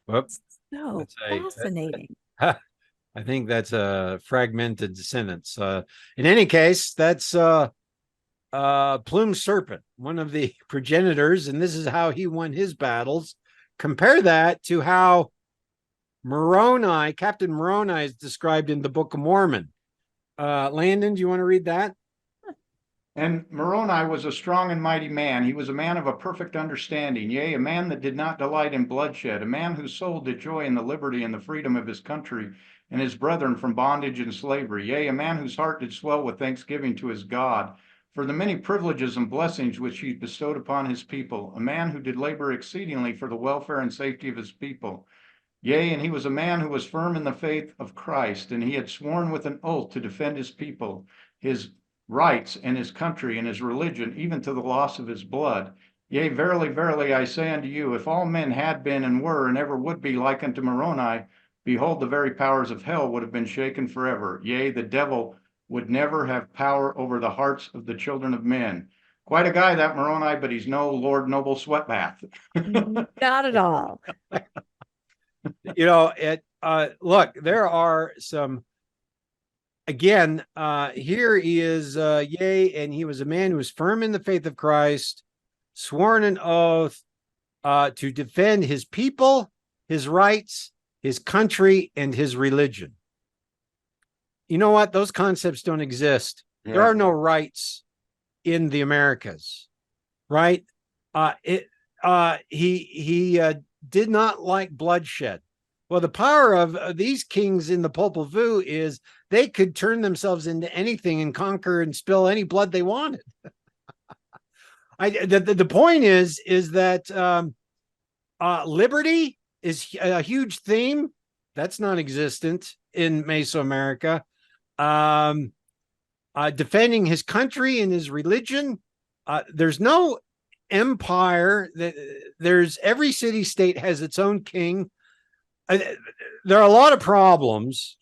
Whoops. So fascinating. I think that's a fragmented sentence. In any case, that's plumed serpent, one of the progenitors, and this is how he won his battles. Compare that to how Moroni, Captain Moroni, is described in the Book of Mormon. Landon, do you want to read that? And Moroni was a strong and mighty man. He was a man of a perfect understanding, yea, a man that did not delight in bloodshed, a man whose soul did joy in the liberty and the freedom of his country and his brethren from bondage and slavery, yea, a man whose heart did swell with thanksgiving to his God for the many privileges and blessings which he bestowed upon his people, a man who did labor exceedingly for the welfare and safety of his people. Yea, and he was a man who was firm in the faith of Christ, and he had sworn with an oath to defend his people, his rights, and his country, and his religion, even to the loss of his blood. Yea, verily, verily, I say unto you, if all men had been and were and ever would be like unto Moroni, behold, the very powers of hell would have been shaken forever. Yea, the devil would never have power over the hearts of the children of men. Quite a guy, that Moroni, but he's no Lord Noble Sweatbath. Not at all. Look, there are some. Again, here he is, yea, and he was a man who was firm in the faith of Christ, sworn an oath to defend his people, his rights, his country, and his religion. You know what? Those concepts don't exist. Yeah. There are no rights in the Americas, right? He did not like bloodshed. Well, the power of these kings in the Popol Vuh is they could turn themselves into anything and conquer and spill any blood they wanted. The point is that liberty is a huge theme that's non-existent in Mesoamerica. Defending his country and his religion. There's no empire. There's every city state has its own king. There are a lot of problems,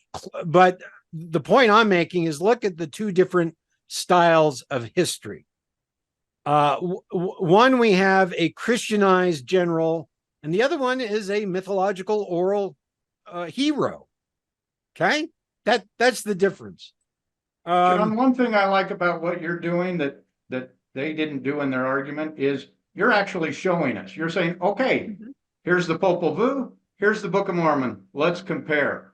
but the point I'm making is look at the two different styles of history. One, we have a Christianized general, and the other one is a mythological oral hero. Okay, that's the difference. John, one thing I like about what you're doing that they didn't do in their argument is you're actually showing us. You're saying, okay, here's the Popol Vuh. Here's the Book of Mormon. Let's compare.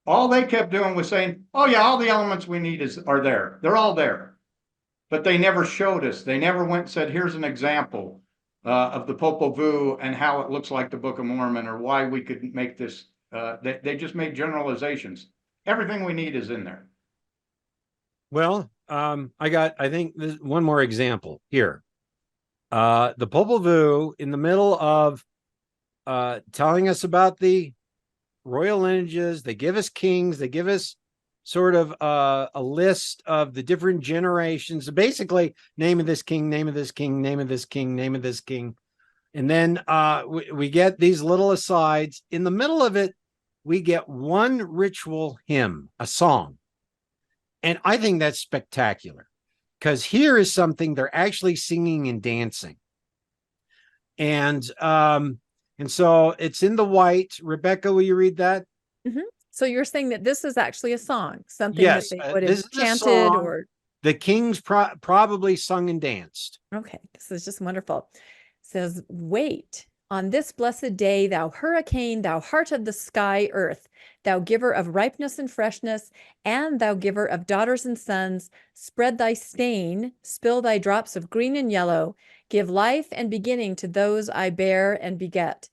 All they kept doing was saying, oh yeah, all the elements we need are there. They're all there. But they never showed us. They never went and said, here's an example of the Popol Vuh and how it looks like the Book of Mormon or why we could make this. They just made generalizations. Everything we need is in there. Well, I think there's one more example here. The Popol Vuh in the middle of telling us about the royal lineages. They give us kings. They give us sort of a list of the different generations. Basically, name of this king, name of this king, name of this king, name of this king. And then we get these little asides. In the middle of it, we get one ritual hymn, a song. And I think that's spectacular because here is something they're actually singing and dancing. And so it's in the white. Rebecca, will you read that? Mm-hmm. So you're saying that this is actually a song, something Yes, that they would this have is a chanted song. or. The kings probably sung and danced. Okay, this is just wonderful. It says, wait, on this blessed day, thou hurricane, thou heart of the sky, earth, thou giver of ripeness and freshness, and thou giver of daughters and sons, spread thy stain, spill thy drops of green and yellow, give life and beginning to those I bear and beget,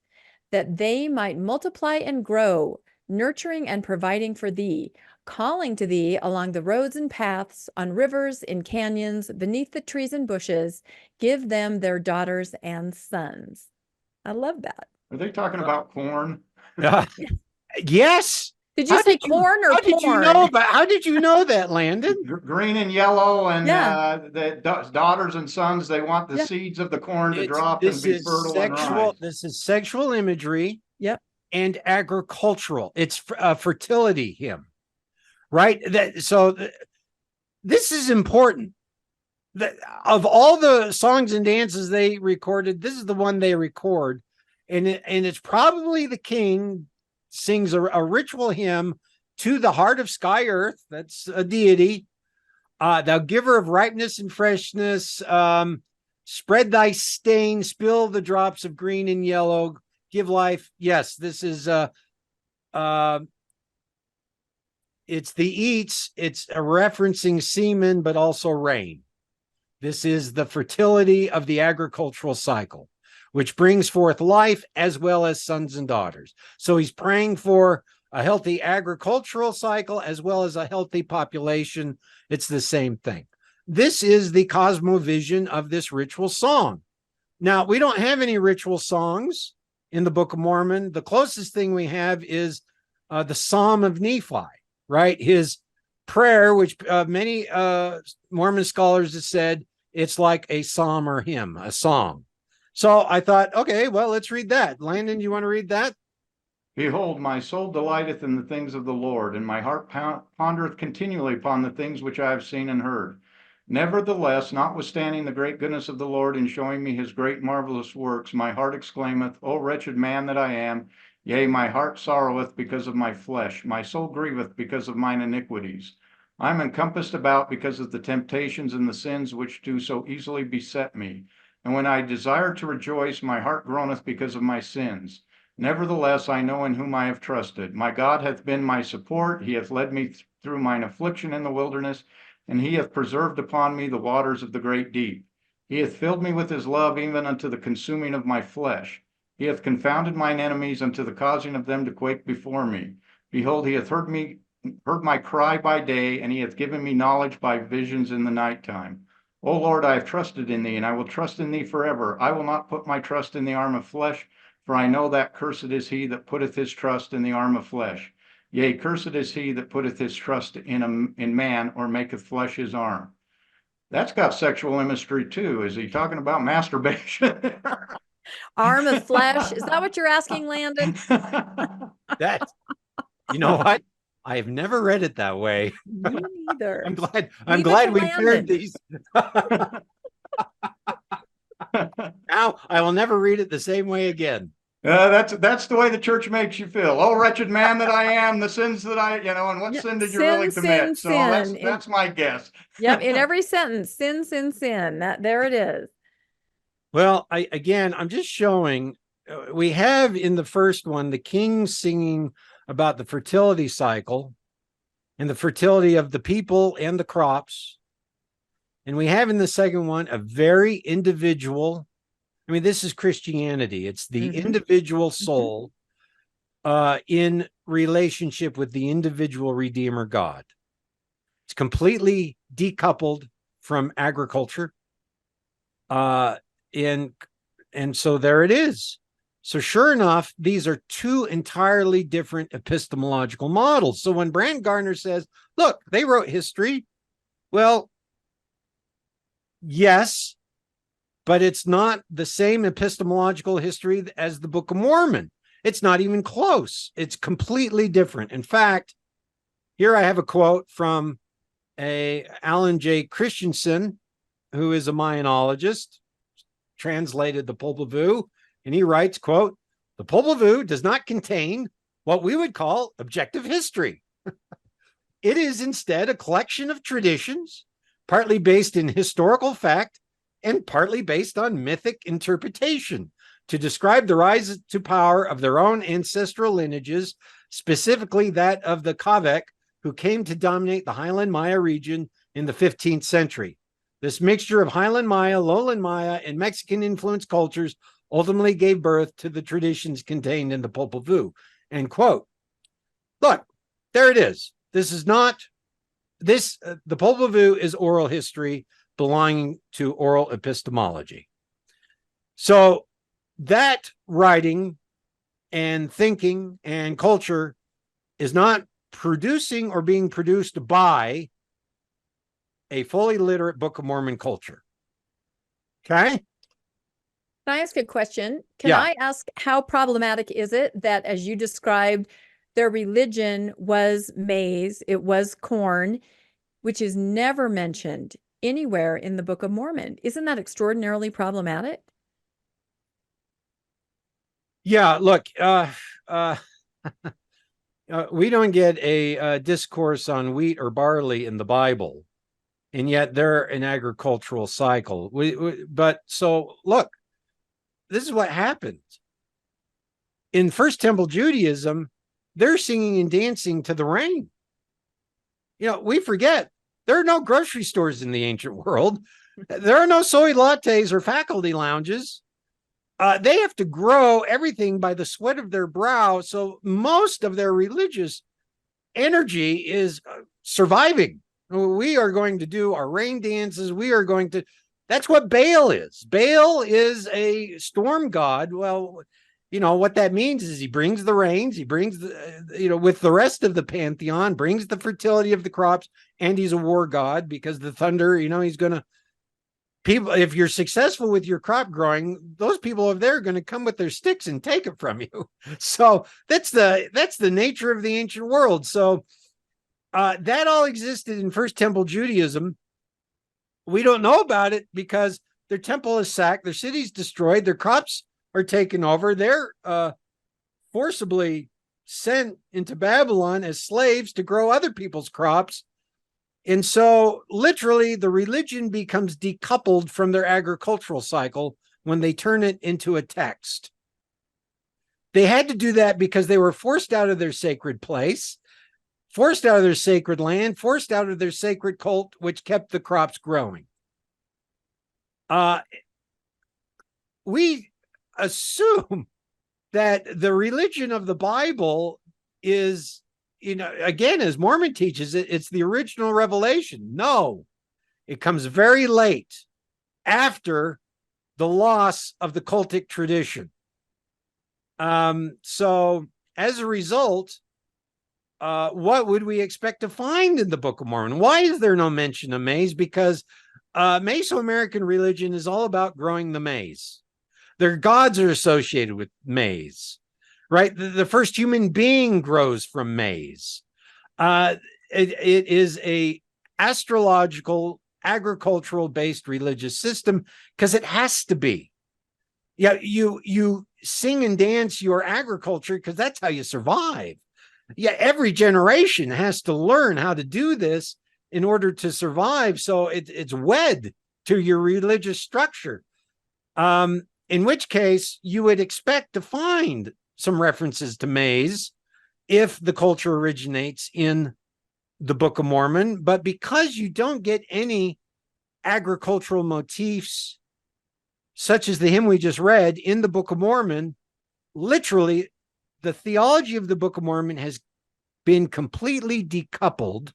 that they might multiply and grow, nurturing and providing for thee, calling to thee along the roads and paths, on rivers, in canyons, beneath the trees and bushes, give them their daughters and sons. I love that. Are they talking about corn? Yes. Did you say corn or how did you porn? know? But how did you know that, Landon? Green and yellow, and Yeah. the daughters and sons, they want the Yeah. seeds of the corn to It's- drop and this be is fertile and rise. This is sexual imagery. Yep. And agricultural. It's a fertility hymn, right? This is important. Of all the songs and dances they recorded, this is the one they record, and it's probably the king sings a ritual hymn to the heart of sky earth. That's a deity. Thou giver of ripeness and freshness, spread thy stain, spill the drops of green and yellow, give life. Yes, this is it's the eats. It's referencing semen, but also rain. This is the fertility of the agricultural cycle, which brings forth life as well as sons and daughters. So he's praying for a healthy agricultural cycle as well as a healthy population. It's the same thing. This is the cosmovision of this ritual song. Now, we don't have any ritual songs in the Book of Mormon. The closest thing we have is the Psalm of Nephi, right? His prayer, which many Mormon scholars have said it's like a psalm or hymn, a song. So I thought, okay, well, let's read that. Landon, you want to read that? Behold, my soul delighteth in the things of the Lord, and my heart pondereth continually upon the things which I have seen and heard. Nevertheless, notwithstanding the great goodness of the Lord in showing me his great marvelous works, my heart exclaimeth, O wretched man that I am! Yea, my heart sorroweth because of my flesh, my soul grieveth because of mine iniquities. I am encompassed about because of the temptations and the sins which do so easily beset me. And when I desire to rejoice, my heart groaneth because of my sins. Nevertheless, I know in whom I have trusted. My God hath been my support. He hath led me through mine affliction in the wilderness, and he hath preserved upon me the waters of the great deep. He hath filled me with his love, even unto the consuming of my flesh. He hath confounded mine enemies unto the causing of them to quake before me. Behold, he hath heard my cry by day, and he hath given me knowledge by visions in the nighttime. O Lord, I have trusted in thee, and I will trust in thee forever. I will not put my trust in the arm of flesh, for I know that cursed is he that putteth his trust in the arm of flesh. Yea, cursed is he that putteth his trust in man, or maketh flesh his arm. That's got sexual imagery too. Is he talking about masturbation? Arm of flesh. Is that what you're asking, Landon? That, you know what? I have never read it that way. Me neither. I'm glad Neither we did paired Landon. these. Now I will never read it the same way again. That's the way the church makes you feel. Oh, wretched man that I am, the sins that and what sin did you really commit? So that's my guess. Yep, in every sentence, sin, sin, sin. There it is. Well, I'm just showing. We have in the first one the king singing about the fertility cycle and the fertility of the people and the crops. And we have in the second one a very individual. I mean, this is Christianity. It's the individual soul in relationship with the individual Redeemer God. It's completely decoupled from agriculture. And so there it is. So sure enough, these are two entirely different epistemological models. So when Brand Gardner says, look, they wrote history, well, yes, but it's not the same epistemological history as the Book of Mormon. It's not even close. It's completely different. In fact, here I have a quote from Alan J. Christensen, who is a Mayanologist, translated the Popol Vuh, and he writes, quote, "The Popol Vuh does not contain what we would call objective history. It is instead a collection of traditions, partly based in historical fact and partly based on mythic interpretation, to describe the rise to power of their own ancestral lineages, specifically that of the Kavek, who came to dominate the Highland Maya region in the 15th century. This mixture of Highland Maya, Lowland Maya, and Mexican-influenced cultures ultimately gave birth to the traditions contained in the Popol Vuh, end quote. Look, there it is. This is not, the Popol Vuh is oral history belonging to oral epistemology. So that writing and thinking and culture is not producing or being produced by a fully literate Book of Mormon culture. Okay? Can I ask a question? Can Yeah. I ask, how problematic is it that, as you described, their religion was maize, it was corn, which is never mentioned anywhere in the Book of Mormon? Isn't that extraordinarily problematic? Yeah, look, we don't get a discourse on wheat or barley in the Bible, and yet they're an agricultural cycle. But so look, this is what happens. In First Temple Judaism, they're singing and dancing to the rain. We forget there are no grocery stores in the ancient world. There are no soy lattes or faculty lounges. They have to grow everything by the sweat of their brow. So most of their religious energy is surviving. We are going to do our rain dances. That's what Baal is. Baal is a storm god. Well, what that means is he brings the rains, he brings with the rest of the pantheon, brings the fertility of the crops, and he's a war god because the thunder, he's going to, people, if you're successful with your crop growing, those people over there are going to come with their sticks and take it from you. So that's the nature of the ancient world. So that all existed in First Temple Judaism. We don't know about it because their temple is sacked, their city's destroyed, their crops are taken over. They're forcibly sent into Babylon as slaves to grow other people's crops. And so literally the religion becomes decoupled from their agricultural cycle when they turn it into a text. They had to do that because they were forced out of their sacred place, forced out of their sacred land, forced out of their sacred cult, which kept the crops growing. We assume that the religion of the Bible is, again, as Mormon teaches it, it's the original revelation. No, it comes very late after the loss of the cultic tradition. So as a result, what would we expect to find in the Book of Mormon? Why is there no mention of maize? Because Mesoamerican religion is all about growing the maize. Their gods are associated with maize, right? The first human being grows from maize. It is a astrological, agricultural-based religious system because it has to be. Yeah, you sing and dance your agriculture because that's how you survive. Yeah, every generation has to learn how to do this in order to survive. So it's wed to your religious structure. In which case you would expect to find some references to maize if the culture originates in the Book of Mormon. But because you don't get any agricultural motifs, such as the hymn we just read in the Book of Mormon, literally the theology of the Book of Mormon has been completely decoupled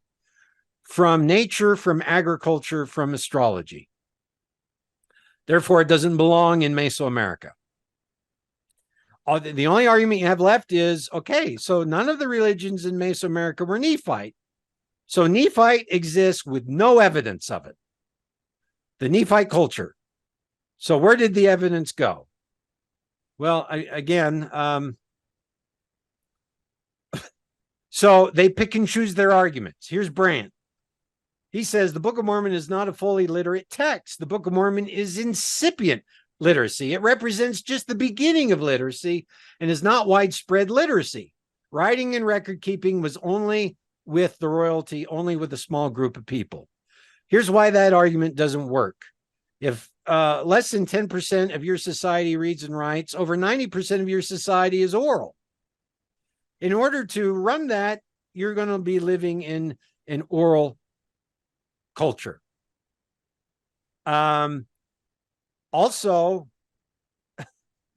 from nature, from agriculture, from astrology. Therefore, it doesn't belong in Mesoamerica. The only argument you have left is, okay, so none of the religions in Mesoamerica were Nephite. So Nephite exists with no evidence of it. The Nephite culture. So where did the evidence go? Well, so they pick and choose their arguments. Here's Brandt. He says the Book of Mormon is not a fully literate text. The Book of Mormon is incipient literacy. It represents just the beginning of literacy and is not widespread literacy. writing and record keeping was only with the royalty, only with a small group of people. Here's why that argument doesn't work. If less than 10% of your society reads and writes, over 90% of your society is oral. In order to run that, you're going to be living in an oral culture. Also,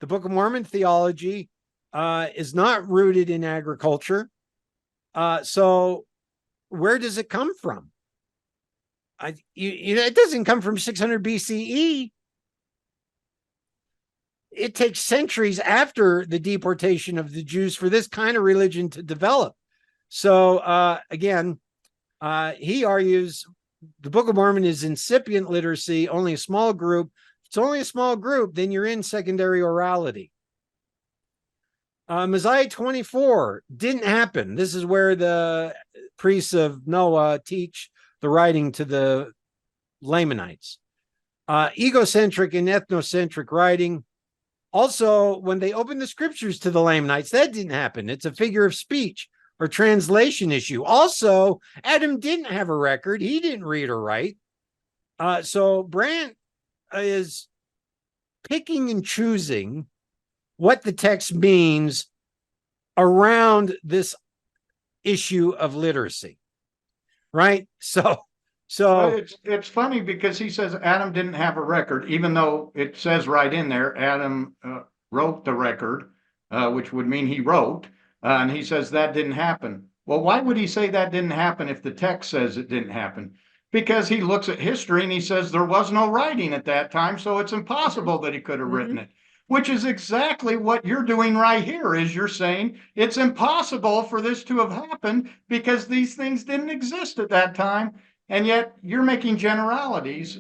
the Book of Mormon theology is not rooted in agriculture. So where does it come from? It doesn't come from 600 BCE. It takes centuries after the deportation of the Jews for this kind of religion to develop. So again, he argues the Book of Mormon is incipient literacy, only a small group. If it's only a small group, then you're in secondary orality. Messiah 24 didn't happen. This is where the priests of Noah teach the writing to the Lamanites. Egocentric and ethnocentric writing. Also, when they opened the scriptures to the Lamanites, that didn't happen. It's a figure of speech or translation issue. Also, Adam didn't have a record. He didn't read or write. So Brant is picking and choosing what the text means around this issue of literacy, right? So it's funny because he says Adam didn't have a record, even though it says right in there Adam wrote the record, which would mean he wrote, and he says that didn't happen. Well, why would he say that didn't happen if the text says it didn't happen? Because he looks at history and he says there was no writing at that time, so it's impossible that he could have written it. Which is exactly what you're doing right here, is you're saying it's impossible for this to have happened because these things didn't exist at that time. And yet you're making generalities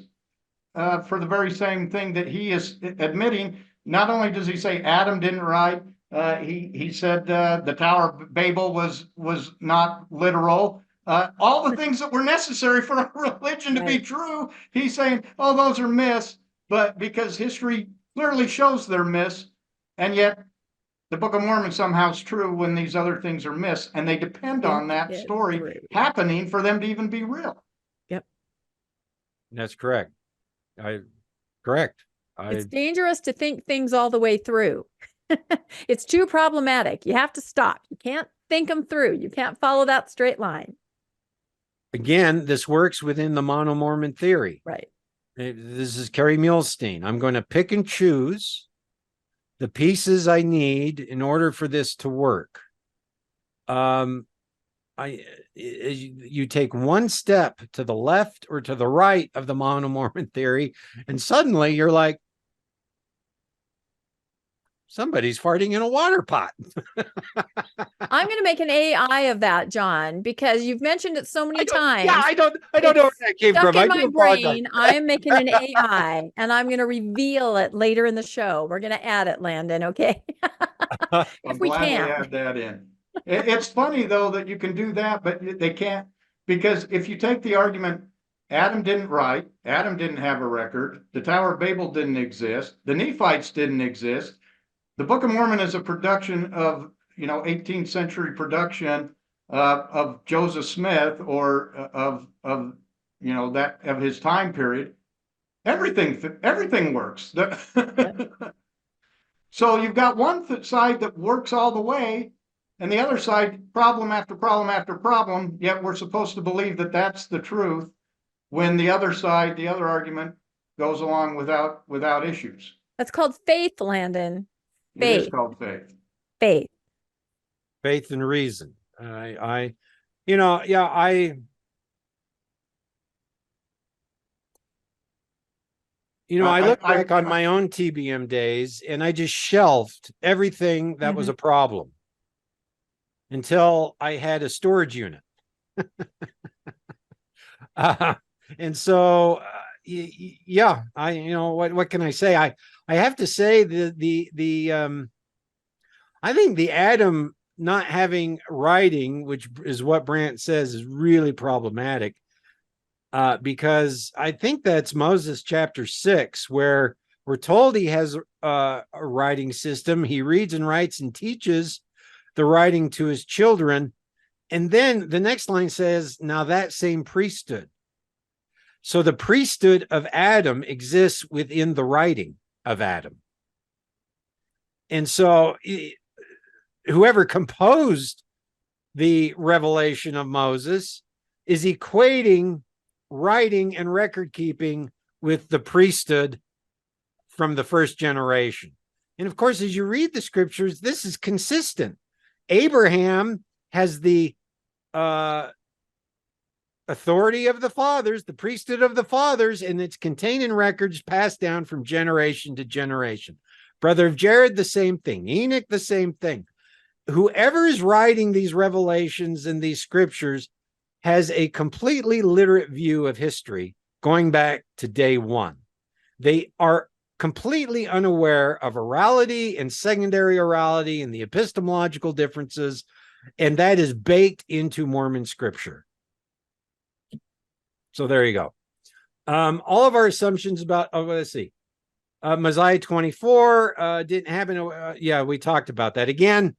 for the very same thing that he is admitting. Not only does he say Adam didn't write, he said the Tower of Babel was not literal. All the things that were necessary for a religion to be true, he's saying, oh, those are myths. But because history clearly shows they're myths, and yet the Book of Mormon somehow is true when these other things are myths, and they depend on that story happening for them to even be real. Yep. That's correct. Correct. It's dangerous to think things all the way through. It's too problematic. You have to stop. You can't think them through. You can't follow that straight line. Again, this works within the mono-Mormon theory. Right. This is Kerry Muhlestein. I'm going to pick and choose the pieces I need in order for this to work. You take one step to the left or to the right of the mono-Mormon theory, and suddenly you're like, somebody's farting in a water pot. I'm going to make an AI of that, John, because you've mentioned it so many times. Yeah, I don't know where that came from. In my brain, I am making an AI, and I'm going to reveal it later in the show. We're going to add it, Landon. Okay. I'm glad we add that in. It's funny though that you can do that, but they can't, because if you take the argument, Adam didn't write, Adam didn't have a record, the Tower of Babel didn't exist, the Nephites didn't exist. The Book of Mormon is a production of, 18th century production of Joseph Smith or of his time period. Everything works. So you've got one side that works all the way, and the other side, problem after problem after problem. Yet we're supposed to believe that that's the truth, when the other side, the other argument, goes along without issues. That's called faith, Landon. Faith. It is called faith. Faith and reason. I look back on my own TBM days, and I just shelved everything that was a problem until I had a storage unit. And so, what can I say? I have to say I think the Adam not having writing, which is what Brant says, is really problematic. Because I think that's Moses chapter 6, where we're told he has a writing system. He reads and writes and teaches, the writing to his children. And then the next line says, now that same priesthood. So the priesthood of Adam exists within the writing of Adam. And so whoever composed the revelation of Moses is equating writing and record keeping with the priesthood from the first generation. And of course, as you read the scriptures, this is consistent. Abraham has the authority of the fathers, the priesthood of the fathers, and it's contained in records passed down from generation to generation. Brother of Jared, the same thing. Enoch, the same thing. Whoever is writing these revelations and these scriptures has a completely literate view of history going back to day one. They are completely unaware of orality and secondary orality and the epistemological differences, and that is baked into Mormon scripture. So there you go. All of our assumptions about, let's see. Mosiah 24 didn't happen. Yeah, we talked about that. Again,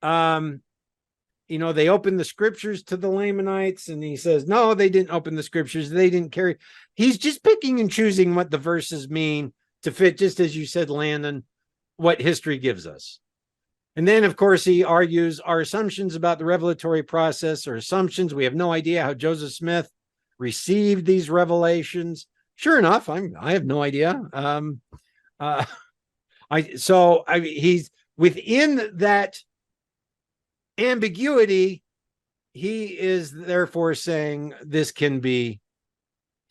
they opened the scriptures to the Lamanites, and he says, no, they didn't open the scriptures. They didn't carry. He's just picking and choosing what the verses mean to fit, just as you said, Landon, what history gives us. And then, of course, he argues our assumptions about the revelatory process are assumptions. We have no idea how Joseph Smith received these revelations. Sure enough, I have no idea. He's within that ambiguity. He is therefore saying this can be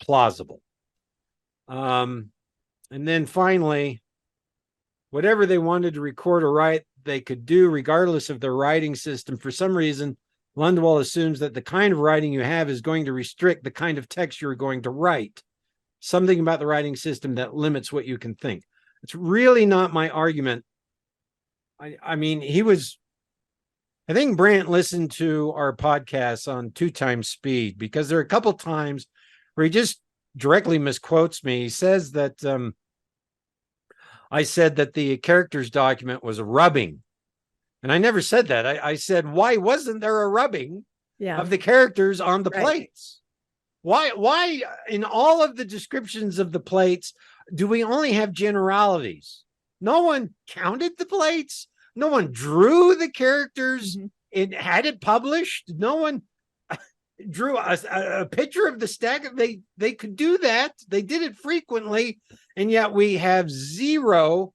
plausible. And then finally, whatever they wanted to record or write, they could do regardless of their writing system. For some reason, Lundwall assumes that the kind of writing you have is going to restrict the kind of text you're going to write. Something about the writing system that limits what you can think. It's really not my argument. I think Brant listened to our podcast on 2x speed, because there are a couple times where he just directly misquotes me. He says that I said that the characters document was a rubbing. And I never said that. I said, why wasn't there a rubbing of the characters on the plates? Why in all of the descriptions of the plates do we only have generalities? No one counted the plates. No one drew the characters and had it published. No one drew a picture of the stack. They could do that. They did it frequently. And yet we have zero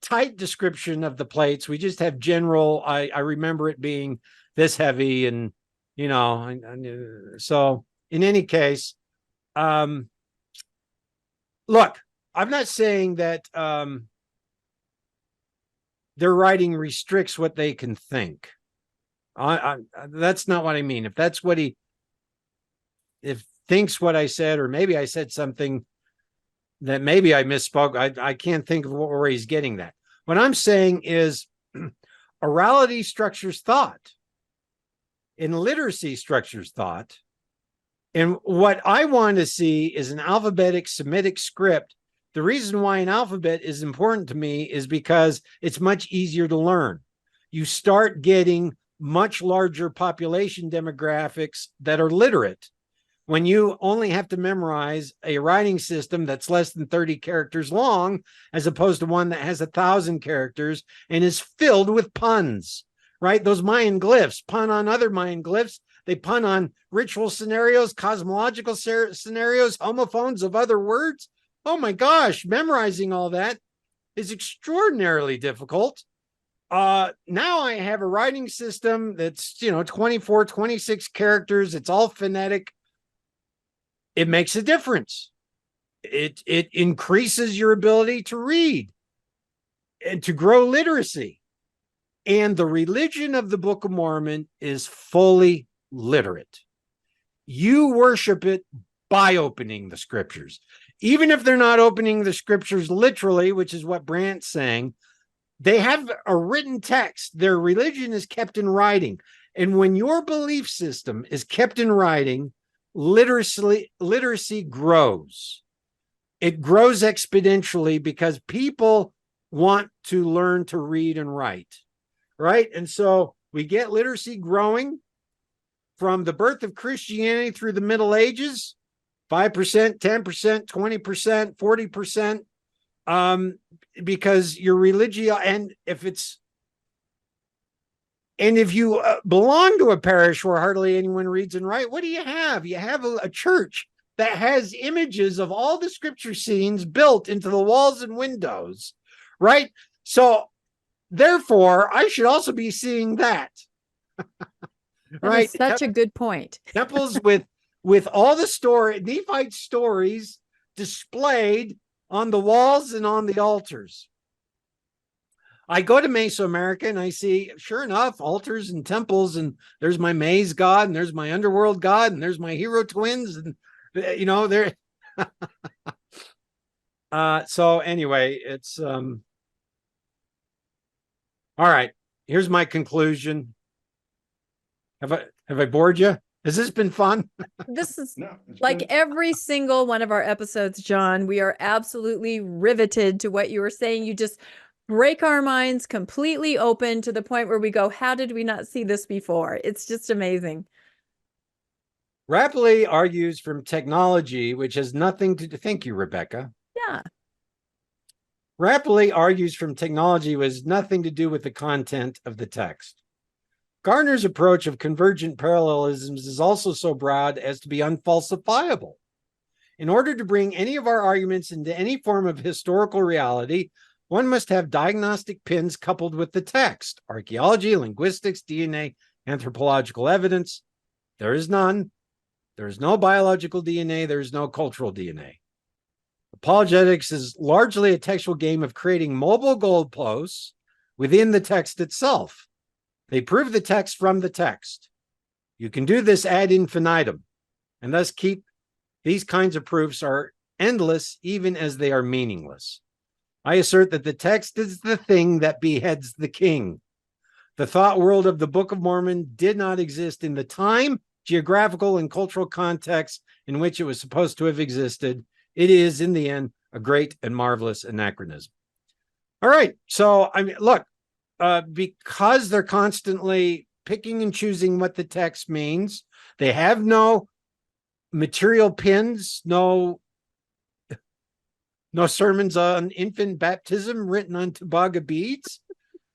tight description of the plates. We just have general. I remember it being this heavy, and so in any case, look, I'm not saying that their writing restricts what they can think. That's not what I mean. If that's what if thinks what I said, or maybe I said something that maybe I misspoke. I can't think of where he's getting that. What I'm saying is orality structures thought, and literacy structures thought. And what I want to see is an alphabetic Semitic script. The reason why an alphabet is important to me is because it's much easier to learn. You start getting much larger population demographics that are literate when you only have to memorize a writing system that's less than 30 characters long, as opposed to one that has 1,000 characters and is filled with puns, right? Those Mayan glyphs pun on other Mayan glyphs. They pun on ritual scenarios, cosmological scenarios, homophones of other words. Oh my gosh, memorizing all that is extraordinarily difficult. Now I have a writing system that's, 24, 26 characters. It's all phonetic. It makes a difference. It increases your ability to read and to grow literacy. And the religion of the Book of Mormon is fully literate. You worship it by opening the scriptures. Even if they're not opening the scriptures literally, which is what Brant's saying, they have a written text. Their religion is kept in writing. And when your belief system is kept in writing, literacy grows. It grows exponentially because people want to learn to read and write, right? And so we get literacy growing from the birth of Christianity through the Middle Ages, 5%, 10%, 20%, 40%, because your religio, and if you belong to a parish where hardly anyone reads and writes, what do you have? You have a church that has images of all the scripture scenes built into the walls and windows, right? So therefore, I should also be seeing that. Right. Such a good point. Temples with all the Nephite stories displayed on the walls and on the altars. I go to Mesoamerica and I see, sure enough, altars and temples, and there's my maze god, and there's my underworld god, and there's my hero twins, and they're so anyway, it's all right. Here's my conclusion. Have I bored you? Has this been fun? This is like every single one of our episodes, John. We are absolutely riveted to what you were saying. You just break our minds completely open to the point where we go, how did we not see this before? It's just amazing. Rapley argues from technology, which has nothing to do. Thank you, Rebecca. Yeah. Rapley argues from technology was nothing to do with the content of the text. Gardner's approach of convergent parallelisms is also so broad as to be unfalsifiable. In order to bring any of our arguments into any form of historical reality, one must have diagnostic pins coupled with the text: archaeology, linguistics, DNA, anthropological evidence. There is none. There is no biological DNA. There is no cultural DNA. Apologetics is largely a textual game of creating mobile goalposts within the text itself. They prove the text from the text. You can do this ad infinitum, and thus keep these kinds of proofs are endless even as they are meaningless. I assert that the text is the thing that beheads the king. The thought world of the Book of Mormon did not exist in the time, geographical, and cultural context in which it was supposed to have existed. It is, in the end, a great and marvelous anachronism. All right. So, I mean, look, because they're constantly picking and choosing what the text means, they have no material pins, no sermons on infant baptism written on Tobaga beads,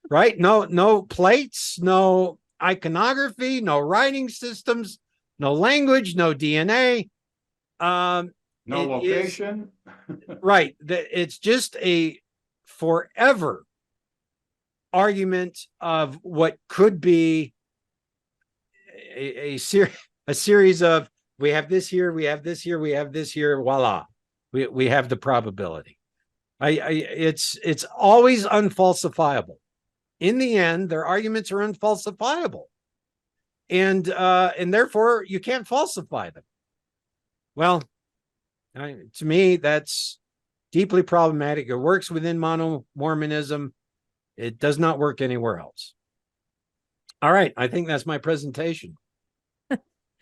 right? No plates, no iconography, no writing systems, no language, no DNA. No location. Right. It's just a forever argument of what could be a series of, we have this here, we have this here, we have this here, voila. We have the probability. It's always unfalsifiable. In the end, their arguments are unfalsifiable. And therefore you can't falsify them. Well, to me, that's deeply problematic. It works within Mormonism. It does not work anywhere else. All right. I think that's my presentation.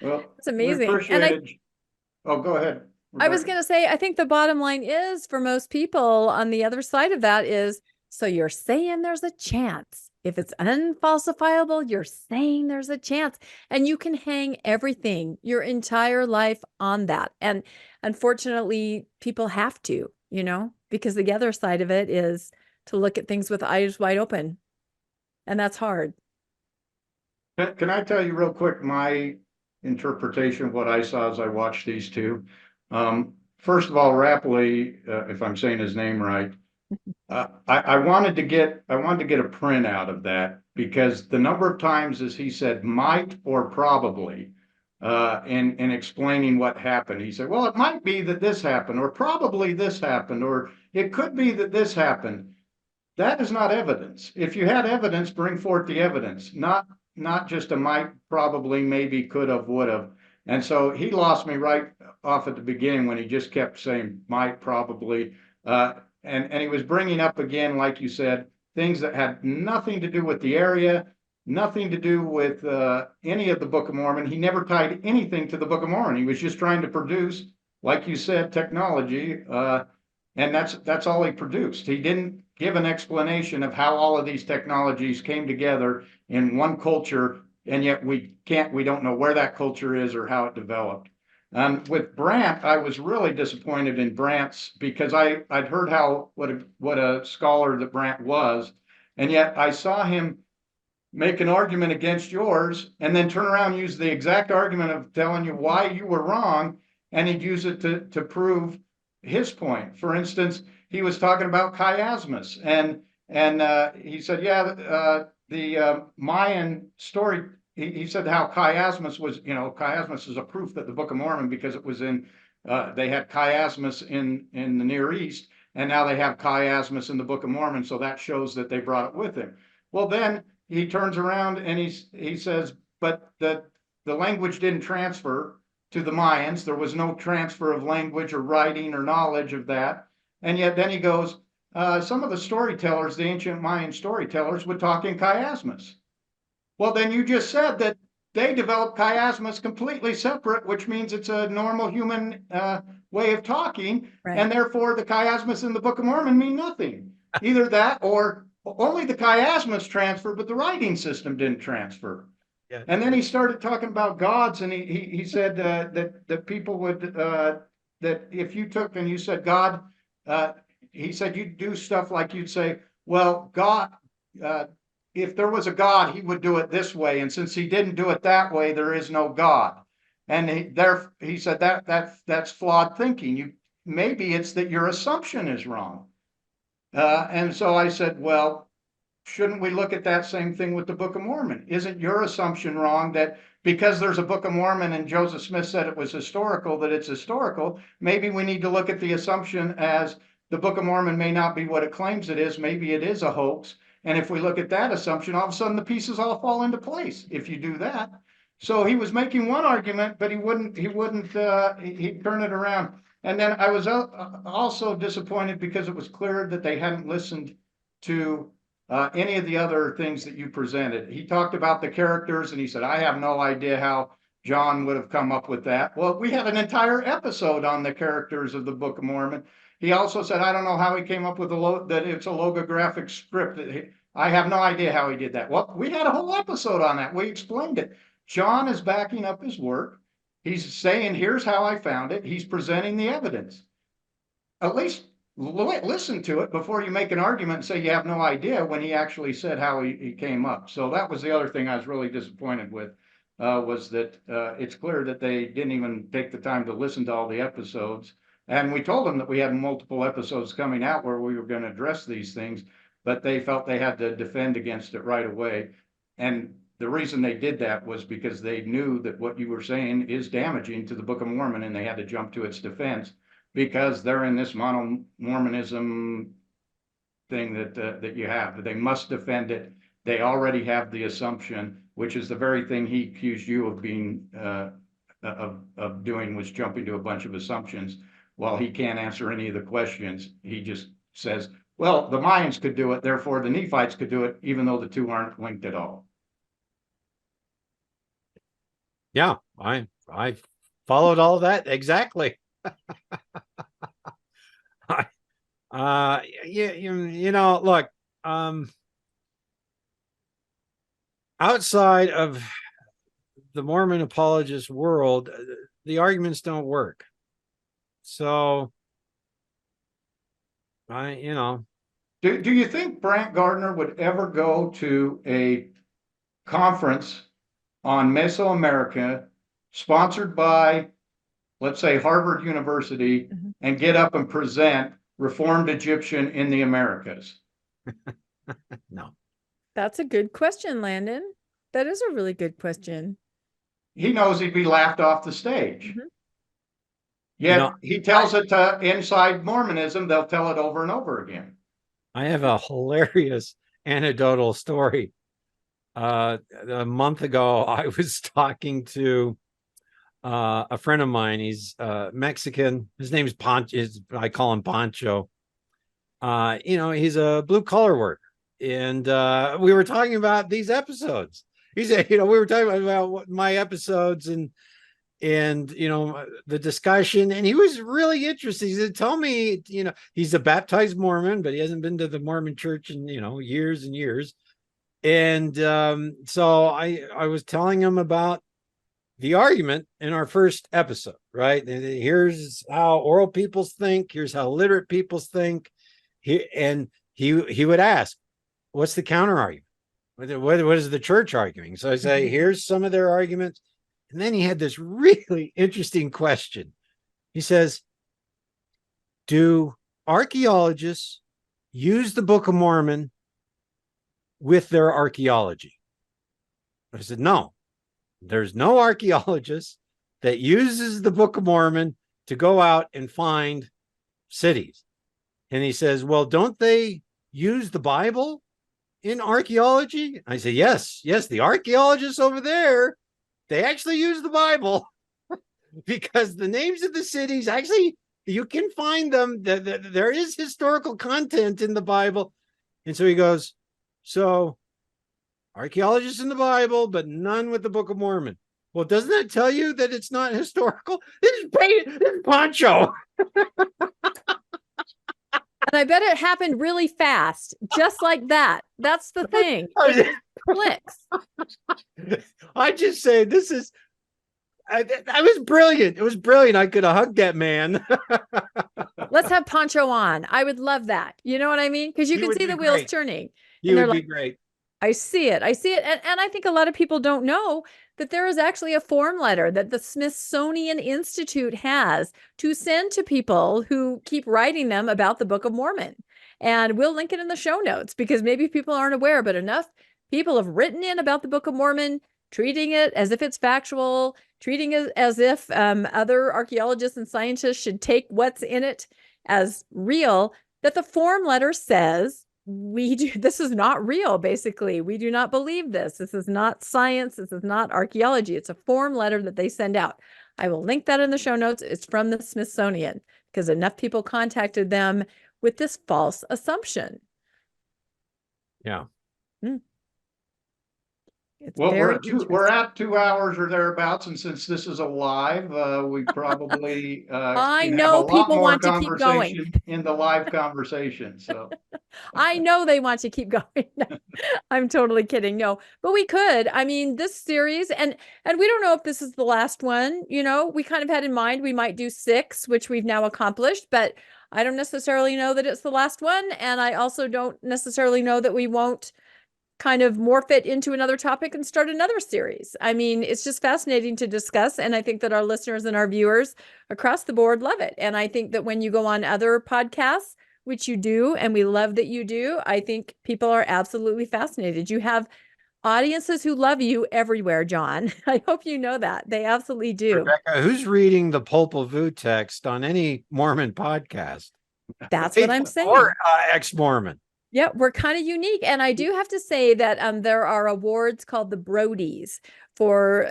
Well, it's amazing. Oh, go ahead, Rebecca. I was going to say, I think the bottom line is, for most people on the other side of that is, so you're saying there's a chance. If it's unfalsifiable, you're saying there's a chance. And you can hang everything, your entire life on that. And unfortunately, people have to, because the other side of it is to look at things with eyes wide open. And that's hard. Can I tell you real quick my interpretation of what I saw as I watched these two? First of all, Rapley, if I'm saying his name right, I wanted to get a print out of that, because the number of times as he said might or probably in explaining what happened, he said, well, it might be that this happened, or probably this happened, or it could be that this happened. That is not evidence. If you had evidence, bring forth the evidence, not just a might, probably, maybe, could have, would have. And so he lost me right off at the beginning when he just kept saying might, probably. And he was bringing up again, like you said, things that had nothing to do with the area, nothing to do with any of the Book of Mormon. He never tied anything to the Book of Mormon. He was just trying to produce, like you said, technology. And that's all he produced. He didn't give an explanation of how all of these technologies came together in one culture, and yet we don't know where that culture is or how it developed. With Brant, I was really disappointed in Brant's, because I'd heard what a scholar that Brant was, and yet I saw him make an argument against yours and then turn around and use the exact argument of telling you why you were wrong, and he'd use it to prove his point. For instance, he was talking about chiasmus, and he said, the Mayan story. He said how chiasmus was, chiasmus is a proof that the Book of Mormon, because it was in, they had chiasmus in the Near East, and now they have chiasmus in the Book of Mormon, so that shows that they brought it with them. Well, then he turns around and he says, but the language didn't transfer to the Mayans. There was no transfer of language or writing or knowledge of that. And yet then he goes, some of the storytellers, the ancient Mayan storytellers, would talk in chiasmus. Well, then you just said that they developed chiasmus completely separate, which means it's a normal human way of talking, right. And therefore the chiasmus in the Book of Mormon mean nothing. Either that, or only the chiasmus transferred, but the writing system didn't transfer. Yeah. And then he started talking about gods, and he said that people would, that if you took and you said God, he said you'd do stuff like you'd say, well, God, if there was a God, he would do it this way. And since he didn't do it that way, there is no God. And he said that's flawed thinking. Maybe it's that your assumption is wrong. And so I said, well, shouldn't we look at that same thing with the Book of Mormon? Isn't your assumption wrong that because there's a Book of Mormon and Joseph Smith said it was historical, that it's historical? Maybe we need to look at the assumption as the Book of Mormon may not be what it claims it is. Maybe it is a hoax. And if we look at that assumption, all of a sudden the pieces all fall into place if you do that. So he was making one argument, but he'd turn it around. And then I was also disappointed because it was clear that they hadn't listened to any of the other things that you presented. He talked about the characters, and he said, I have no idea how John would have come up with that. Well, we had an entire episode on the characters of the Book of Mormon. He also said, I don't know how he came up with that it's a logographic script. I have no idea how he did that. Well, we had a whole episode on that. We explained it. John is backing up his work. He's saying, here's how I found it. He's presenting the evidence. At least listen to it before you make an argument and say you have no idea, when he actually said how he came up. So that was the other thing I was really disappointed with, was that it's clear that they didn't even take the time to listen to all the episodes. And we told them that we had multiple episodes coming out where we were going to address these things, but they felt they had to defend against it right away. And the reason they did that was because they knew that what you were saying is damaging to the Book of Mormon, and they had to jump to its defense because they're in this Mormonism thing that you have. They must defend it. They already have the assumption, which is the very thing he accused you of being of doing, was jumping to a bunch of assumptions. While he can't answer any of the questions, he just says, well, the Mayans could do it, therefore the Nephites could do it, even though the two aren't linked at all. Yeah, I followed all of that exactly. Look, outside of the Mormon apologist world, the arguments don't work. So, Do you think Brant Gardner would ever go to a conference on Mesoamerica sponsored by, let's say, Harvard University, and get up and present Reformed Egyptian in the Americas? No. That's a good question, Landon. That is a really good question. He knows he'd be laughed off the stage. Yet he tells it to Inside Mormonism. They'll tell it over and over again. I have a hilarious anecdotal story. A month ago, I was talking to a friend of mine. He's Mexican. His name is Pancho. I call him Pancho. He's a blue collar worker. And we were talking about these episodes. He said, we were talking about my episodes, and and the discussion, and he was really interested. He said, tell me, he's a baptized Mormon, but he hasn't been to the Mormon church in years and years. And so I was telling him about the argument in our first episode, right? And here's how oral peoples think, here's how literate peoples think. He would ask, what's the counter argument? What is the church arguing? So I say, here's some of their arguments. And then he had this really interesting question. He says, do archaeologists use the Book of Mormon with their archaeology? I said, no, there's no archaeologist that uses the Book of Mormon to go out and find cities. And he says, well, don't they use the Bible in archaeology? I say, yes, the archaeologists over there, they actually use the Bible because the names of the cities, actually, you can find them. There is historical content in the Bible. And so he goes, so archaeologists in the Bible, but none with the Book of Mormon. Well, doesn't that tell you that it's not historical? This is Poncho. And I bet it happened really fast, just like that. That's the thing. It clicks. I just say this is. I was brilliant. It was brilliant. I could have hugged that man. Let's have Poncho on. I would love that. You know what I mean? Because you can see the wheels turning. He would be great. I see it. And I think a lot of people don't know that there is actually a form letter that the Smithsonian Institute has to send to people who keep writing them about the Book of Mormon. And we'll link it in the show notes because maybe people aren't aware, but enough people have written in about the Book of Mormon, treating it as if it's factual, treating it as if other archaeologists and scientists should take what's in it as real, that the form letter says, this is not real, basically. We do not believe this. This is not science. This is not archaeology. It's a form letter that they send out. I will link that in the show notes. It's from the Smithsonian because enough people contacted them with this false assumption. Yeah. Well, we're at 2 hours or thereabouts, and since this is a live, we probably I know people want to keep going in the live conversation. So I know they want to keep going. I'm totally kidding. No, but we could. I mean, this series, and we don't know if this is the last one. We kind of had in mind we might do 6, which we've now accomplished, but I don't necessarily know that it's the last one, and I also don't necessarily know that we won't kind of morph it into another topic and start another series. I mean, it's just fascinating to discuss. And I think that our listeners and our viewers across the board love it. And I think that when you go on other podcasts, which you do, and we love that you do, I think people are absolutely fascinated. You have audiences who love you everywhere, John. I hope you know that. They absolutely do. Rebecca, who's reading the Popol Vuh text on any Mormon podcast? That's what I'm saying. Or ex-Mormon. Yeah, we're kind of unique. And I do have to say that there are awards called the Brodies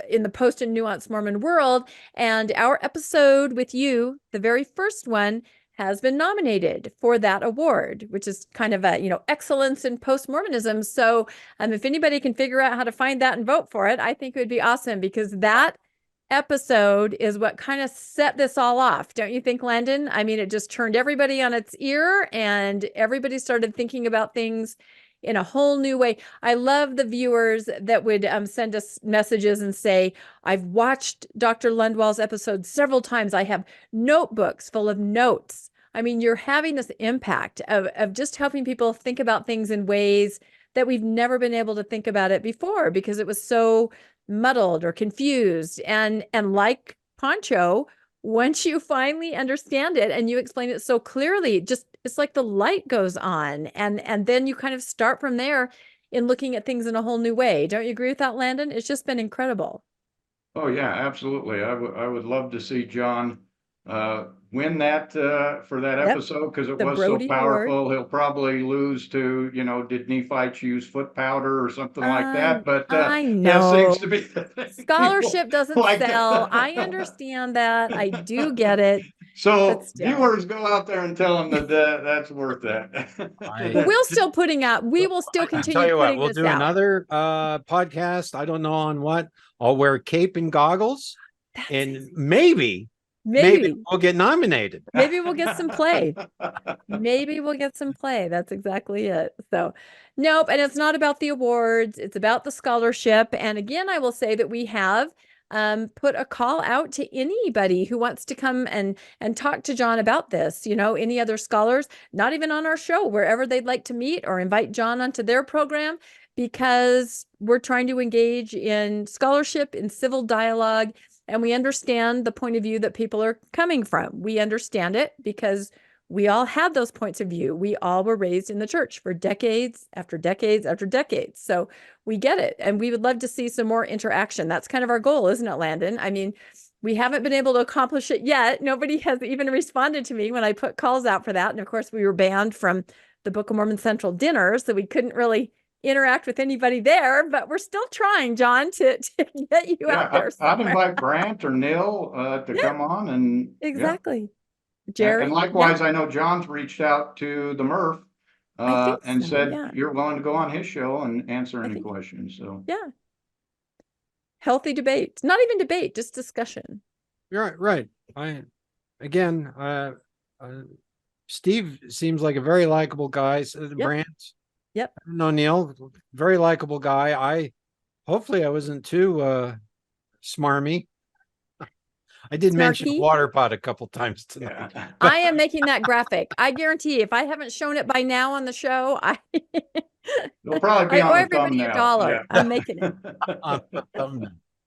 in the Post and Nuance Mormon world. And our episode with you, the very first one, has been nominated for that award, which is kind of excellence in post-Mormonism. So if anybody can figure out how to find that and vote for it, I think it would be awesome because that episode is what kind of set this all off. Don't you think, Landon? I mean, it just turned everybody on its ear and everybody started thinking about things in a whole new way. I love the viewers that would send us messages and say, I've watched Dr. Lundwall's episode several times. I have notebooks full of notes. I mean, you're having this impact of just helping people think about things in ways that we've never been able to think about it before because it was so muddled or confused. And like Poncho, once you finally understand it and you explain it so clearly, it's like the light goes on and then you kind of start from there in looking at things in a whole new way. Don't you agree with that, Landon? It's just been incredible. Oh yeah, absolutely. I would love to see John win that for that episode because it was so powerful. Award. He'll probably lose to, did Nephites use foot powder or something like that? But I know that seems to be scholarship doesn't sell. I understand that. I do get it. So viewers, go out there and tell them that that's worth that. We'll still we will still continue putting this out. We'll do another podcast. I don't know on what. I'll wear cape and goggles. and maybe Maybe. we'll get nominated. Maybe we'll get some play. Maybe we'll get some play. That's exactly it. So, nope. And it's not about the awards. It's about the scholarship. And again, I will say that we have put a call out to anybody who wants to come and talk to John about this. You know, any other scholars, not even on our show, wherever they'd like to meet or invite John onto their program, because we're trying to engage in scholarship, in civil dialogue. And we understand the point of view that people are coming from. We understand it because we all had those points of view. We all were raised in the church for decades after decades after decades. So we get it. And we would love to see some more interaction. That's kind of our goal, isn't it, Landon? I mean, we haven't been able to accomplish it yet. Nobody has even responded to me when I put calls out for that. And of course, we were banned from the Book of Mormon Central dinner, so we couldn't really interact with anybody there, but we're still trying, John, to get you out there I'd invite Brant or Neil to come on and exactly. Jerry. And likewise, I know John's reached out to the Murph and said you're willing to go on his show and answer any questions. So healthy debate, not even debate, just discussion. You're right. Steve seems like a very likable guy. Brant. Yep. No, Neil, very likable guy. Hopefully I wasn't too smarmy. I did mention a water pot a couple times tonight. Yeah. I am making that graphic. I guarantee if I haven't shown it by now on the show, it'll probably be on owe the everybody thumbnail. $1. Yeah. I'm making it.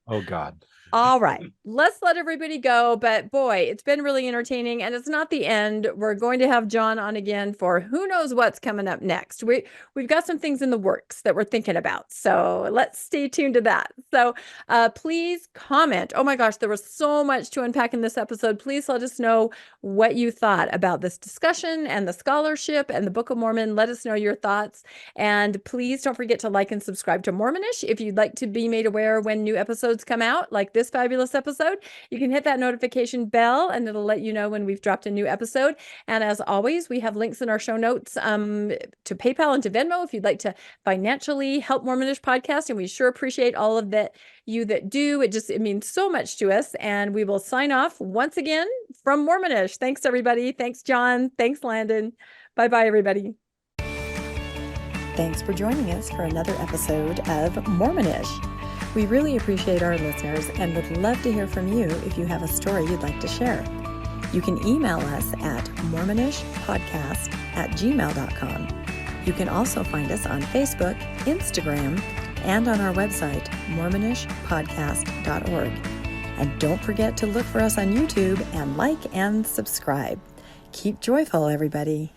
Oh God. All right, let's let everybody go. But boy, it's been really entertaining, and it's not the end. We're going to have John on again for who knows what's coming up next. We've got some things in the works that we're thinking about, so let's stay tuned to that. So please comment. Oh my gosh, there was so much to unpack in this episode. Please let us know what you thought about this discussion and the scholarship and the Book of Mormon. Let us know your thoughts, and please don't forget to like and subscribe to Mormonish if you'd like to be made aware when new episodes come out, like this fabulous episode. You can hit that notification bell and it'll let you know when we've dropped a new episode. And as always, we have links in our show notes to PayPal and to Venmo if you'd like to financially help Mormonish Podcast. And we sure appreciate all of that you that do. It means so much to us. And we will sign off once again from Mormonish. Thanks, everybody. Thanks, John. Thanks, Landon. Bye-bye, everybody. Thanks for joining us for another episode of Mormonish. We really appreciate our listeners and would love to hear from you if you have a story you'd like to share. You can email us at mormonishpodcast@gmail.com. You can also find us on Facebook, Instagram, and on our website, mormonishpodcast.org. And don't forget to look for us on YouTube and like and subscribe. Keep joyful, everybody.